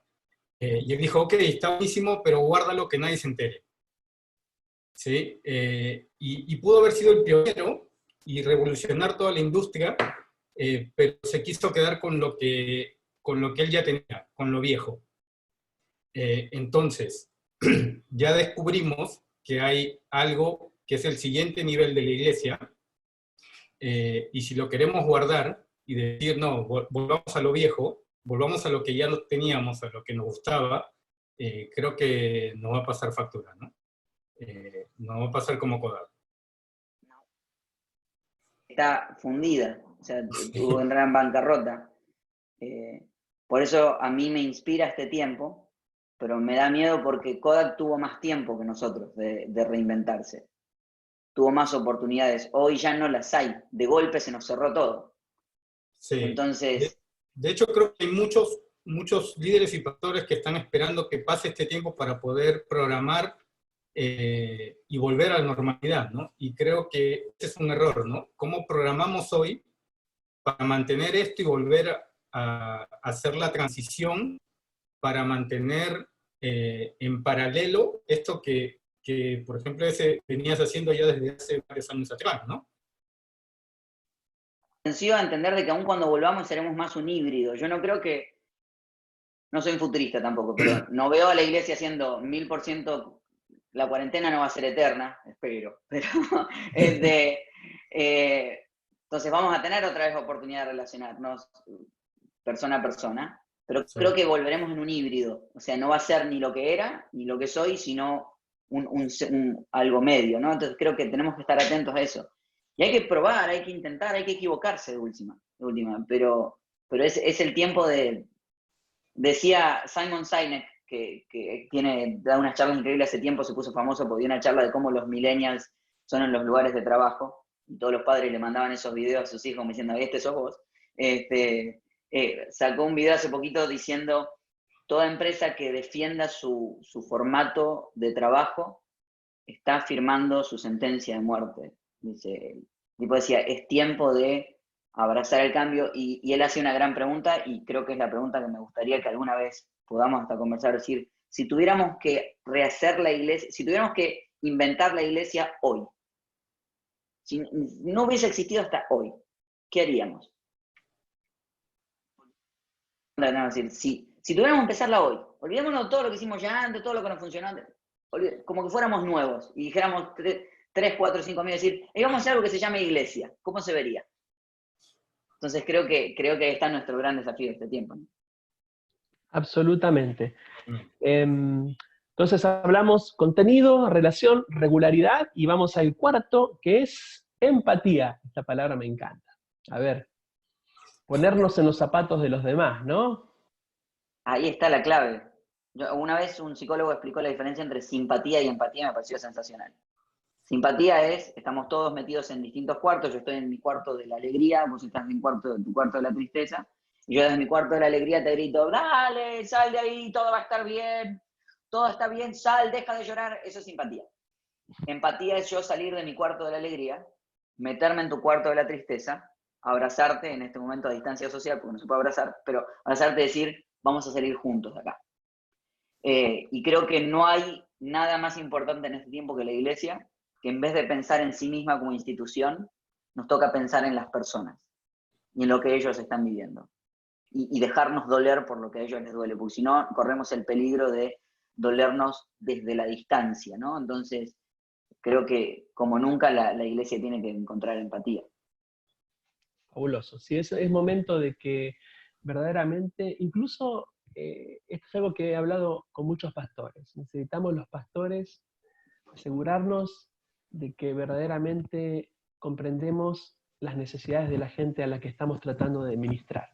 Y él dijo, ok, está buenísimo, pero guárdalo que nadie se entere. ¿Sí? Y pudo haber sido el pionero y revolucionar toda la industria, pero se quiso quedar con lo que él ya tenía, con lo viejo. Entonces, ya descubrimos que hay algo que es el siguiente nivel de la iglesia, y si lo queremos guardar y decir, no, volvamos a lo viejo, volvamos a lo que ya no teníamos, a lo que nos gustaba, creo que nos va a pasar factura, ¿no? No va a pasar como Kodak. Está fundida, o sea, tuvo en gran bancarrota. Por eso a mí me inspira este tiempo, pero me da miedo porque Kodak tuvo más tiempo que nosotros de reinventarse. Tuvo más oportunidades. Hoy ya no las hay. De golpe se nos cerró todo. Sí. Entonces, de hecho, creo que hay muchos líderes y pastores que están esperando que pase este tiempo para poder programar y volver a la normalidad, ¿no? Y creo que ese es un error, ¿no? ¿Cómo programamos hoy para mantener esto y volver a hacer la transición para mantener en paralelo esto que, por ejemplo, venías haciendo ya desde hace varios años atrás, ¿no? a entender de que aún cuando volvamos seremos más un híbrido. Yo no creo que, no soy un futurista tampoco, pero no veo a la iglesia haciendo 1000%. La cuarentena no va a ser eterna, espero, pero entonces vamos a tener otra vez oportunidad de relacionarnos persona a persona, pero sí, creo que volveremos en un híbrido, o sea, no va a ser ni lo que era, ni lo que soy, sino algo medio, ¿no? Entonces creo que tenemos que estar atentos a eso. Y hay que probar, hay que intentar, hay que equivocarse de última, pero es el tiempo decía Simon Sinek, que da unas charlas increíbles hace tiempo, se puso famoso porque dio una charla de cómo los millennials son en los lugares de trabajo, y todos los padres le mandaban esos videos a sus hijos me diciendo, este sos vos, sacó un video hace poquito diciendo, toda empresa que defienda su formato de trabajo está firmando su sentencia de muerte. Dice, el tipo decía, es tiempo de abrazar el cambio, y él hace una gran pregunta, y creo que es la pregunta que me gustaría que alguna vez podamos hasta conversar, decir, si tuviéramos que rehacer la iglesia, si tuviéramos que inventar la iglesia hoy, si no hubiese existido hasta hoy, ¿qué haríamos? No, si tuviéramos que empezarla hoy, olvidémonos de todo lo que hicimos ya antes, todo lo que nos funcionó antes, como que fuéramos nuevos y dijéramos 3, 4, 5 amigos, decir, vamos a hacer algo que se llame iglesia, ¿cómo se vería? Entonces creo que ahí está nuestro gran desafío de este tiempo, ¿no? Absolutamente. Entonces hablamos contenido, relación, regularidad, y vamos al cuarto, que es empatía. Esta palabra me encanta. A ver, ponernos en los zapatos de los demás, ¿no? Ahí está la clave. Una vez un psicólogo explicó la diferencia entre simpatía y empatía, me pareció sensacional. Simpatía es, estamos todos metidos en distintos cuartos, yo estoy en mi cuarto de la alegría, vos estás en tu cuarto de la tristeza, y yo desde mi cuarto de la alegría te grito, dale, sal de ahí, todo va a estar bien, todo está bien, sal, deja de llorar, eso es simpatía. Empatía es yo salir de mi cuarto de la alegría, meterme en tu cuarto de la tristeza, abrazarte en este momento a distancia social, porque no se puede abrazar, pero abrazarte y decir, vamos a salir juntos de acá. Y creo que no hay nada más importante en este tiempo que la iglesia, que en vez de pensar en sí misma como institución, nos toca pensar en las personas y en lo que ellos están viviendo. Y dejarnos doler por lo que a ellos les duele, porque si no, corremos el peligro de dolernos desde la distancia, ¿no? Entonces, creo que como nunca la iglesia tiene que encontrar empatía. Fabuloso. Sí, es momento de que verdaderamente, incluso esto es algo que he hablado con muchos pastores. Necesitamos los pastores asegurarnos de que verdaderamente comprendemos las necesidades de la gente a la que estamos tratando de ministrar.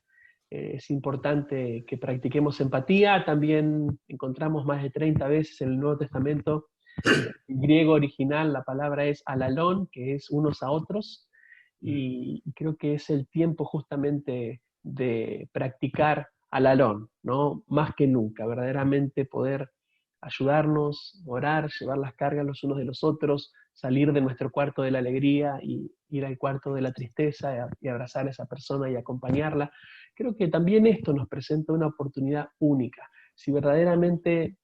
Es importante que practiquemos empatía. También encontramos más de 30 veces en el Nuevo Testamento, en griego original, la palabra es alalón, que es unos a otros, y creo que es el tiempo justamente de practicar alalón, ¿no? Más que nunca, verdaderamente poder ayudarnos, orar, llevar las cargas los unos de los otros, salir de nuestro cuarto de la alegría y ir al cuarto de la tristeza y abrazar a esa persona y acompañarla. Creo que también esto nos presenta una oportunidad única. Si verdaderamente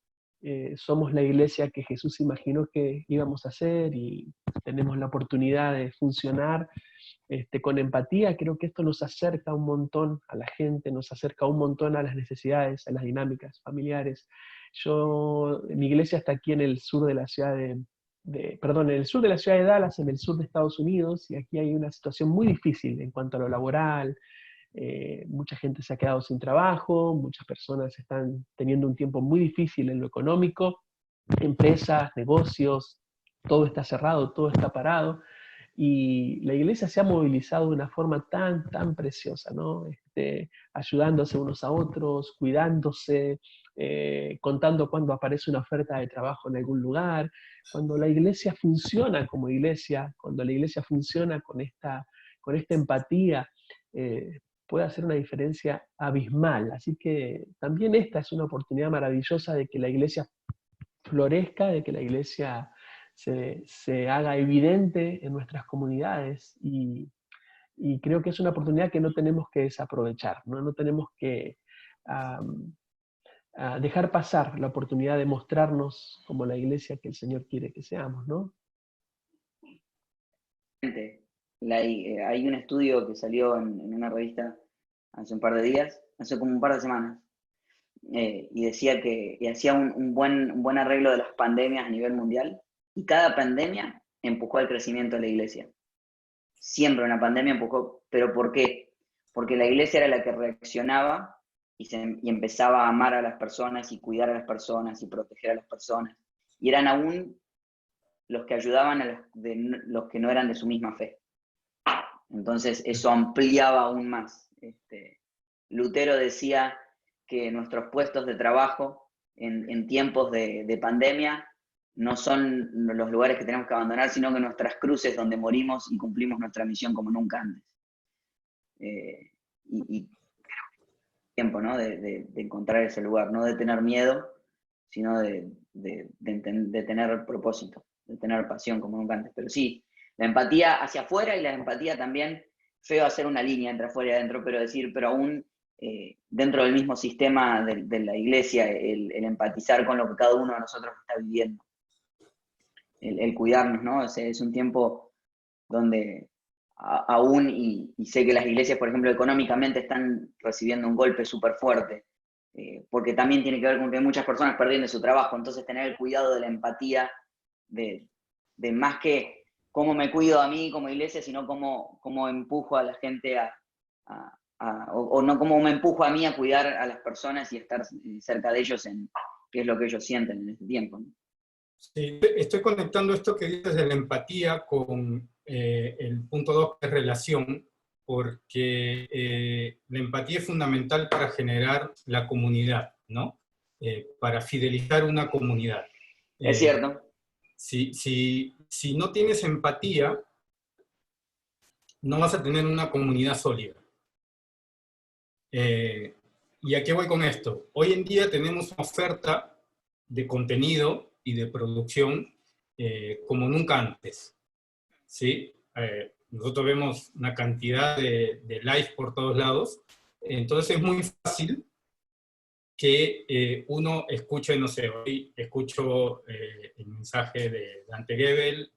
somos la iglesia que Jesús imaginó que íbamos a ser y tenemos la oportunidad de funcionar con empatía, creo que esto nos acerca un montón a la gente, nos acerca un montón a las necesidades, a las dinámicas familiares. Mi iglesia está aquí en el sur de la ciudad en el sur de la ciudad de Dallas, en el sur de Estados Unidos, y aquí hay una situación muy difícil en cuanto a lo laboral. Mucha gente se ha quedado sin trabajo, muchas personas están teniendo un tiempo muy difícil en lo económico, empresas, negocios, todo está cerrado, todo está parado, y la iglesia se ha movilizado de una forma tan preciosa, ¿no? Ayudándose unos a otros, cuidándose, contando cuando aparece una oferta de trabajo en algún lugar. Cuando la iglesia funciona como iglesia, cuando la iglesia funciona con esta empatía, puede hacer una diferencia abismal. Así que también esta es una oportunidad maravillosa de que la iglesia florezca, de que la iglesia se haga evidente en nuestras comunidades, y creo que es una oportunidad que no tenemos que desaprovechar, no tenemos que dejar pasar la oportunidad de mostrarnos como la iglesia que el Señor quiere que seamos, ¿no? Hay un estudio que salió en una revista hace un par de días, hace como un par de semanas, y decía y hacía un buen arreglo de las pandemias a nivel mundial, y cada pandemia empujó al crecimiento de la iglesia. Siempre una pandemia empujó, ¿pero por qué? Porque la iglesia era la que reaccionaba y empezaba a amar a las personas y cuidar a las personas y proteger a las personas, y eran aún los que ayudaban a los que no eran de su misma fe. Entonces eso ampliaba aún más. Lutero decía que nuestros puestos de trabajo en tiempos de pandemia no son los lugares que tenemos que abandonar, sino que nuestras cruces donde morimos y cumplimos nuestra misión como nunca antes. Y tiempo, ¿no? De encontrar ese lugar, no de tener miedo, sino de tener propósito, de tener pasión como nunca antes. Pero sí, la empatía hacia afuera y la empatía también, feo hacer una línea entre afuera y adentro, pero aún dentro del mismo sistema de la iglesia, el empatizar con lo que cada uno de nosotros está viviendo, el cuidarnos, ¿no? Es un tiempo donde aún, y sé que las iglesias, por ejemplo, económicamente están recibiendo un golpe súper fuerte, porque también tiene que ver con que hay muchas personas perdiendo su trabajo, entonces tener el cuidado de la empatía, de más que cómo me cuido a mí como iglesia, sino cómo empujo a la gente o no cómo me empujo a mí a cuidar a las personas y estar cerca de ellos en qué es lo que ellos sienten en este tiempo, ¿no? Sí, estoy conectando esto que dices de la empatía con el punto 2, que es relación, porque la empatía es fundamental para generar la comunidad, ¿no? Para fidelizar una comunidad. Es cierto. Si no tienes empatía, no vas a tener una comunidad sólida. ¿Y a qué voy con esto? Hoy en día tenemos una oferta de contenido y de producción como nunca antes, ¿sí? Nosotros vemos una cantidad de live por todos lados, entonces es muy fácil que uno escuche, no sé, hoy escucho el mensaje de Dante Gebel,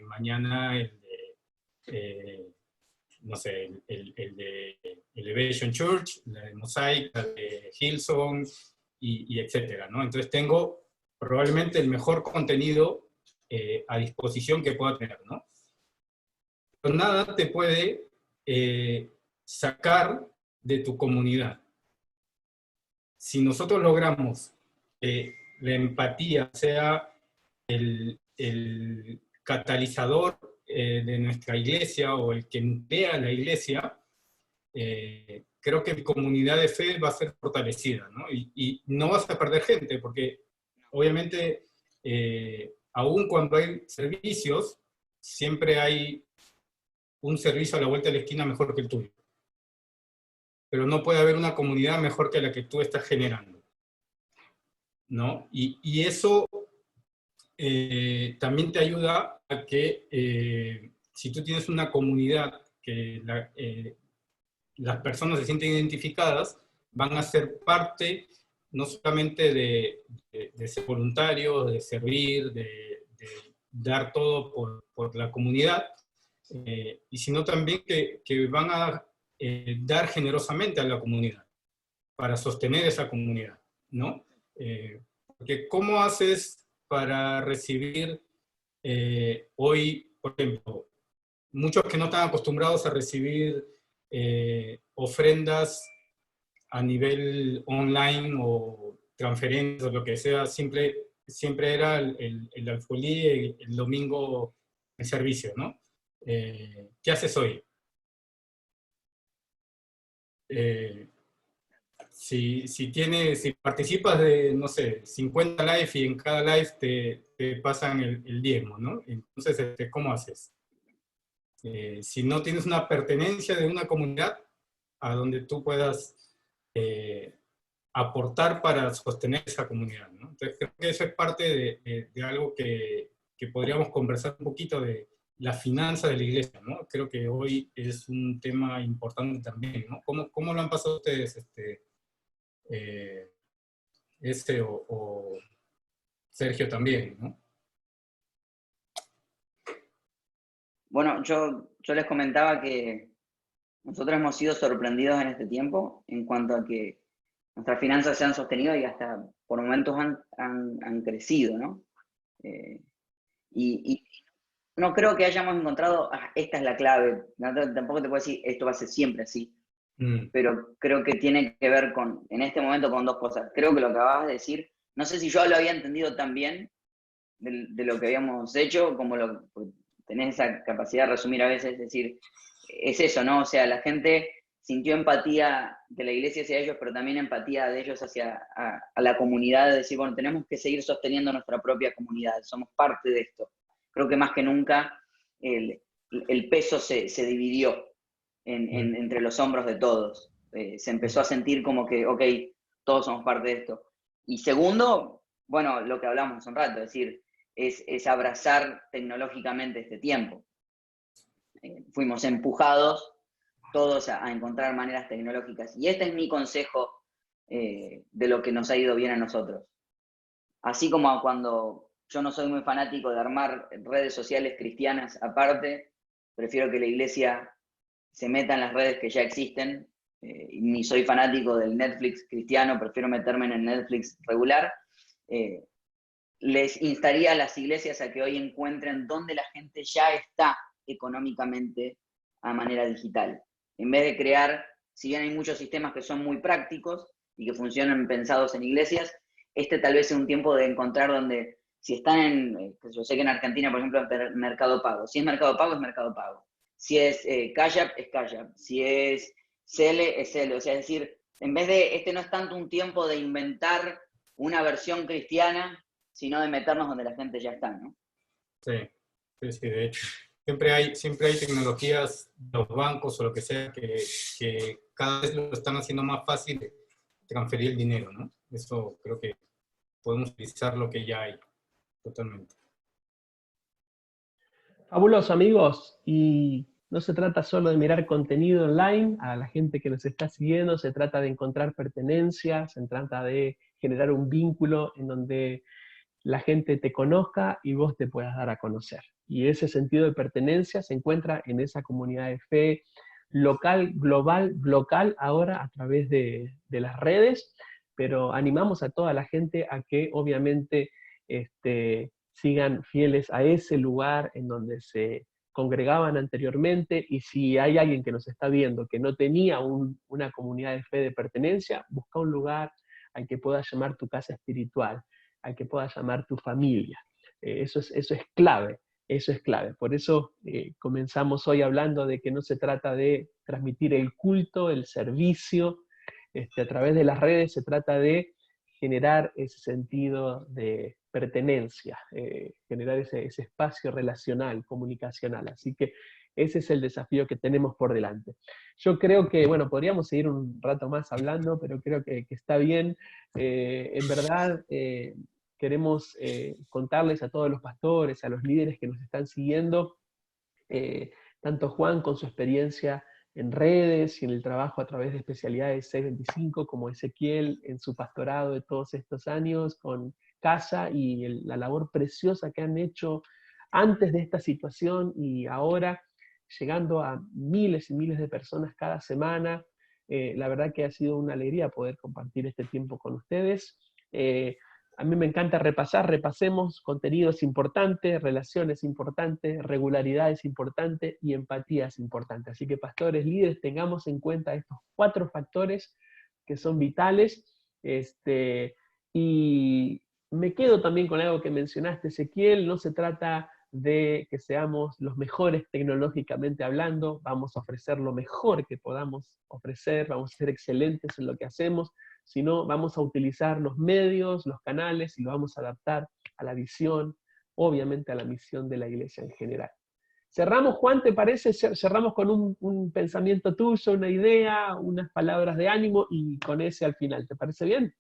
mañana el de, no sé, el de Elevation Church, la de Mosaic, la de Hillsong, y etcétera, ¿no? Entonces tengo probablemente el mejor contenido a disposición que pueda tener, ¿no? Pero nada te puede sacar de tu comunidad. Si nosotros logramos que la empatía sea el catalizador de nuestra iglesia o el que nuclea la iglesia, creo que mi comunidad de fe va a ser fortalecida, ¿no? Y no vas a perder gente, porque obviamente, aún cuando hay servicios, siempre hay un servicio a la vuelta de la esquina mejor que el tuyo. Pero no puede haber una comunidad mejor que la que tú estás generando, ¿no? Y eso también te ayuda a que si tú tienes una comunidad que las personas se sienten identificadas, van a ser parte no solamente de ser voluntarios, de servir, de dar todo por la comunidad, y sino también que van a dar generosamente a la comunidad para sostener esa comunidad, ¿no? Porque ¿cómo haces para recibir hoy, por ejemplo, muchos que no están acostumbrados a recibir ofrendas a nivel online o transferencias o lo que sea, siempre era el alfolí, el domingo en servicio, ¿no? ¿Qué haces hoy? Si participas de, no sé, 50 live y en cada live te pasan el diezmo, ¿no? Entonces, ¿cómo haces? Si no tienes una pertenencia de una comunidad a donde tú puedas aportar para sostener esa comunidad, ¿no? Entonces creo que eso es parte de algo que podríamos conversar un poquito de la finanza de la iglesia, ¿no? Creo que hoy es un tema importante también, ¿no? ¿Cómo lo han pasado ustedes, o Sergio también, ¿no? Bueno, yo les comentaba que nosotros hemos sido sorprendidos en este tiempo en cuanto a que nuestras finanzas se han sostenido y hasta por momentos han crecido, ¿no? Y no creo que hayamos encontrado, esta es la clave, tampoco te puedo decir, esto va a ser siempre así, pero creo que tiene que ver en este momento con dos cosas. Creo que lo que acabas de decir, no sé si yo lo había entendido tan bien de lo que habíamos hecho, como tenés esa capacidad de resumir a veces, es decir, es eso, ¿no? O sea, la gente sintió empatía de la iglesia hacia ellos, pero también empatía de ellos hacia a la comunidad, de decir, bueno, tenemos que seguir sosteniendo nuestra propia comunidad, somos parte de esto. Creo que más que nunca el peso se dividió entre los hombros de todos. Se empezó a sentir como que, ok, todos somos parte de esto. Y segundo, bueno, lo que hablamos hace un rato, es decir, es abrazar tecnológicamente este tiempo. Fuimos empujados todos a encontrar maneras tecnológicas. Y este es mi consejo de lo que nos ha ido bien a nosotros. Así como cuando yo no soy muy fanático de armar redes sociales cristianas aparte, prefiero que la iglesia se meta en las redes que ya existen, ni soy fanático del Netflix cristiano, prefiero meterme en el Netflix regular. Les instaría a las iglesias a que hoy encuentren dónde la gente ya está económicamente a manera digital. En vez de crear, si bien hay muchos sistemas que son muy prácticos y que funcionan pensados en iglesias, este tal vez es un tiempo de encontrar donde, si están en, yo sé que en Argentina, por ejemplo, en Mercado Pago, si es Mercado Pago, es Mercado Pago. Si es Cash App, es Cash App. Si es Cele, es Cele. O sea, es decir, en vez de, este no es tanto un tiempo de inventar una versión cristiana, sino de meternos donde la gente ya está, ¿no? Sí, sí, sí, de hecho. Siempre hay tecnologías, los bancos o lo que sea, que cada vez lo están haciendo más fácil de transferir el dinero, ¿no? Eso creo que podemos utilizar lo que ya hay, totalmente. Fabuloso, amigos. Y no se trata solo de mirar contenido online a la gente que nos está siguiendo, se trata de encontrar pertenencia, se trata de generar un vínculo en donde la gente te conozca y vos te puedas dar a conocer. Y ese sentido de pertenencia se encuentra en esa comunidad de fe local, global, local, ahora a través de las redes, pero animamos a toda la gente a que obviamente sigan fieles a ese lugar en donde se congregaban anteriormente, y si hay alguien que nos está viendo que no tenía una comunidad de fe de pertenencia, busca un lugar al que puedas llamar tu casa espiritual, al que puedas llamar tu familia. Eso es clave, eso es clave. Por eso comenzamos hoy hablando de que no se trata de transmitir el culto, el servicio, a través de las redes, se trata de generar ese sentido de pertenencia, generar ese espacio relacional, comunicacional. Así que ese es el desafío que tenemos por delante. Yo creo que, bueno, podríamos seguir un rato más hablando, pero creo que está bien. En verdad, queremos contarles a todos los pastores, a los líderes que nos están siguiendo, tanto Juan con su experiencia en redes y en el trabajo a través de especialidades 625, como Ezequiel en su pastorado de todos estos años con Casa y la labor preciosa que han hecho antes de esta situación y ahora, llegando a miles y miles de personas cada semana. La verdad que ha sido una alegría poder compartir este tiempo con ustedes. A mí me encanta repasemos contenidos importantes, relaciones importantes, regularidades importantes y empatías importantes. Así que pastores, líderes, tengamos en cuenta estos 4 factores que son vitales. Y me quedo también con algo que mencionaste, Ezequiel, no se trata de que seamos los mejores tecnológicamente hablando, vamos a ofrecer lo mejor que podamos ofrecer, vamos a ser excelentes en lo que hacemos, sino vamos a utilizar los medios, los canales, y lo vamos a adaptar a la visión, obviamente a la misión de la iglesia en general. Cerramos, Juan, ¿te parece? Cerramos con un pensamiento tuyo, una idea, unas palabras de ánimo, y con ese al final. ¿Te parece bien?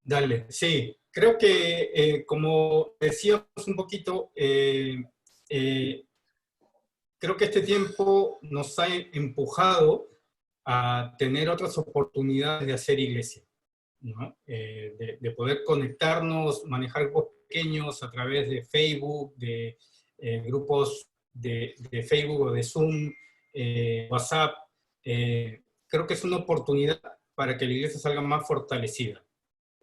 Dale, sí. Creo que, como decíamos un poquito, creo que este tiempo nos ha empujado a tener otras oportunidades de hacer iglesia, ¿no? De poder conectarnos, manejar grupos pequeños a través de Facebook, de grupos de Facebook o de Zoom, WhatsApp. Creo que es una oportunidad para que la iglesia salga más fortalecida,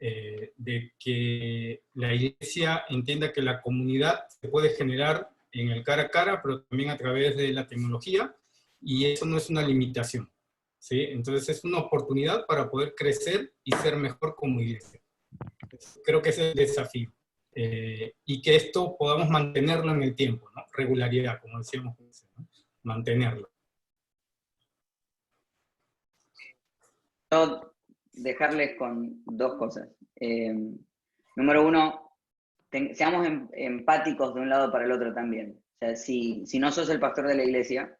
de que la iglesia entienda que la comunidad se puede generar en el cara a cara, pero también a través de la tecnología, y eso no es una limitación, ¿sí? Entonces es una oportunidad para poder crecer y ser mejor como iglesia. Creo que ese es el desafío. Y que esto podamos mantenerlo en el tiempo, ¿no? Regularidad, como decíamos, ¿no? Mantenerlo. Yo dejarles con dos cosas. Número uno, seamos empáticos de un lado para el otro también. O sea, si no sos el pastor de la iglesia,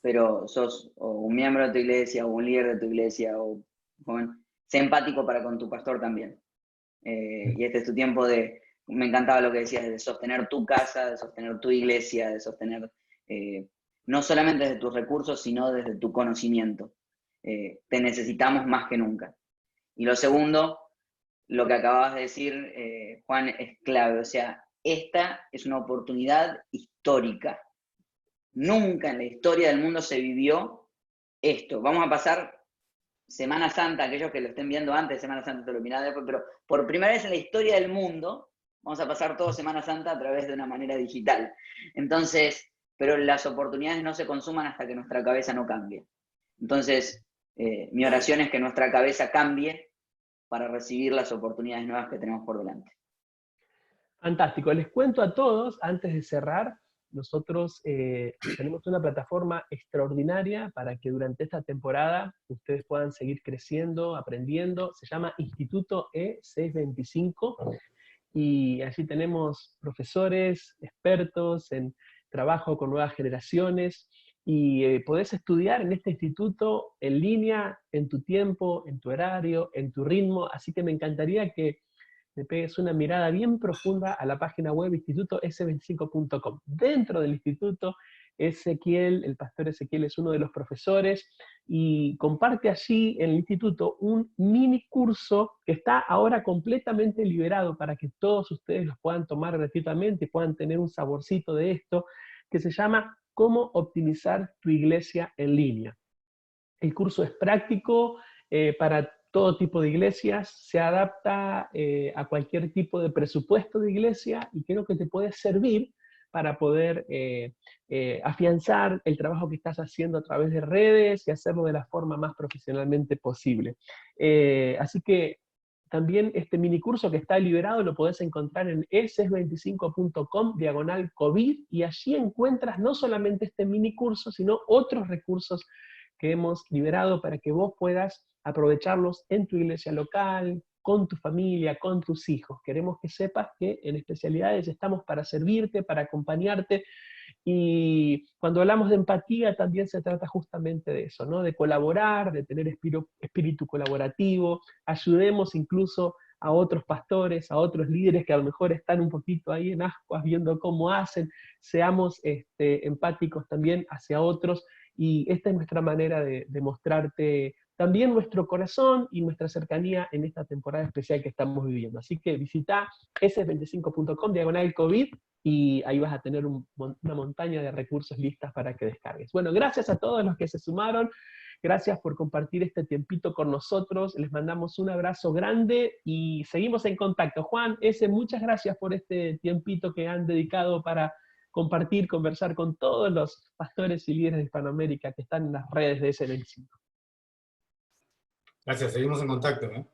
pero sos o un miembro de tu iglesia o un líder de tu iglesia, sé empático para con tu pastor también. Y este es tu tiempo me encantaba lo que decías, de sostener tu casa, de sostener tu iglesia, de sostener, no solamente desde tus recursos, sino desde tu conocimiento. Te necesitamos más que nunca. Y lo segundo, lo que acabas de decir, Juan, es clave. O sea, esta es una oportunidad histórica. Nunca en la historia del mundo se vivió esto. Vamos a pasar Semana Santa, aquellos que lo estén viendo antes de Semana Santa, te lo mirá después, pero por primera vez en la historia del mundo, vamos a pasar todo Semana Santa a través de una manera digital. Entonces, pero las oportunidades no se consuman hasta que nuestra cabeza no cambie. Entonces, mi oración es que nuestra cabeza cambie para recibir las oportunidades nuevas que tenemos por delante. Fantástico. Les cuento a todos, antes de cerrar, nosotros tenemos una plataforma extraordinaria para que durante esta temporada ustedes puedan seguir creciendo, aprendiendo. Se llama Instituto E625 y allí tenemos profesores, expertos en trabajo con nuevas generaciones y podés estudiar en este instituto en línea, en tu tiempo, en tu horario, en tu ritmo. Así que me encantaría que le pegues una mirada bien profunda a la página web institutos25.com. Dentro del instituto, Ezequiel, el pastor Ezequiel es uno de los profesores y comparte allí en el instituto un mini curso que está ahora completamente liberado para que todos ustedes los puedan tomar gratuitamente y puedan tener un saborcito de esto, que se llama ¿Cómo optimizar tu iglesia en línea? El curso es práctico para todo tipo de iglesias, se adapta a cualquier tipo de presupuesto de iglesia y creo que te puede servir para poder afianzar el trabajo que estás haciendo a través de redes y hacerlo de la forma más profesionalmente posible. Así que también este minicurso que está liberado lo podés encontrar en eses25.com/COVID y allí encuentras no solamente este minicurso, sino otros recursos que hemos liberado para que vos puedas aprovecharlos en tu iglesia local, con tu familia, con tus hijos. Queremos que sepas que en Especialidades estamos para servirte, para acompañarte, y cuando hablamos de empatía también se trata justamente de eso, ¿no? De colaborar, de tener espíritu colaborativo, ayudemos incluso a otros pastores, a otros líderes que a lo mejor están un poquito ahí en ascuas viendo cómo hacen, seamos empáticos también hacia otros, y esta es nuestra manera de mostrarte también nuestro corazón y nuestra cercanía en esta temporada especial que estamos viviendo. Así que visita eses25.com/COVID y ahí vas a tener una montaña de recursos listas para que descargues. Bueno, gracias a todos los que se sumaron, gracias por compartir este tiempito con nosotros, les mandamos un abrazo grande y seguimos en contacto. Juan, muchas gracias por este tiempito que han dedicado para compartir, conversar con todos los pastores y líderes de Hispanoamérica que están en las redes de S25. Gracias, seguimos en contacto, ¿eh?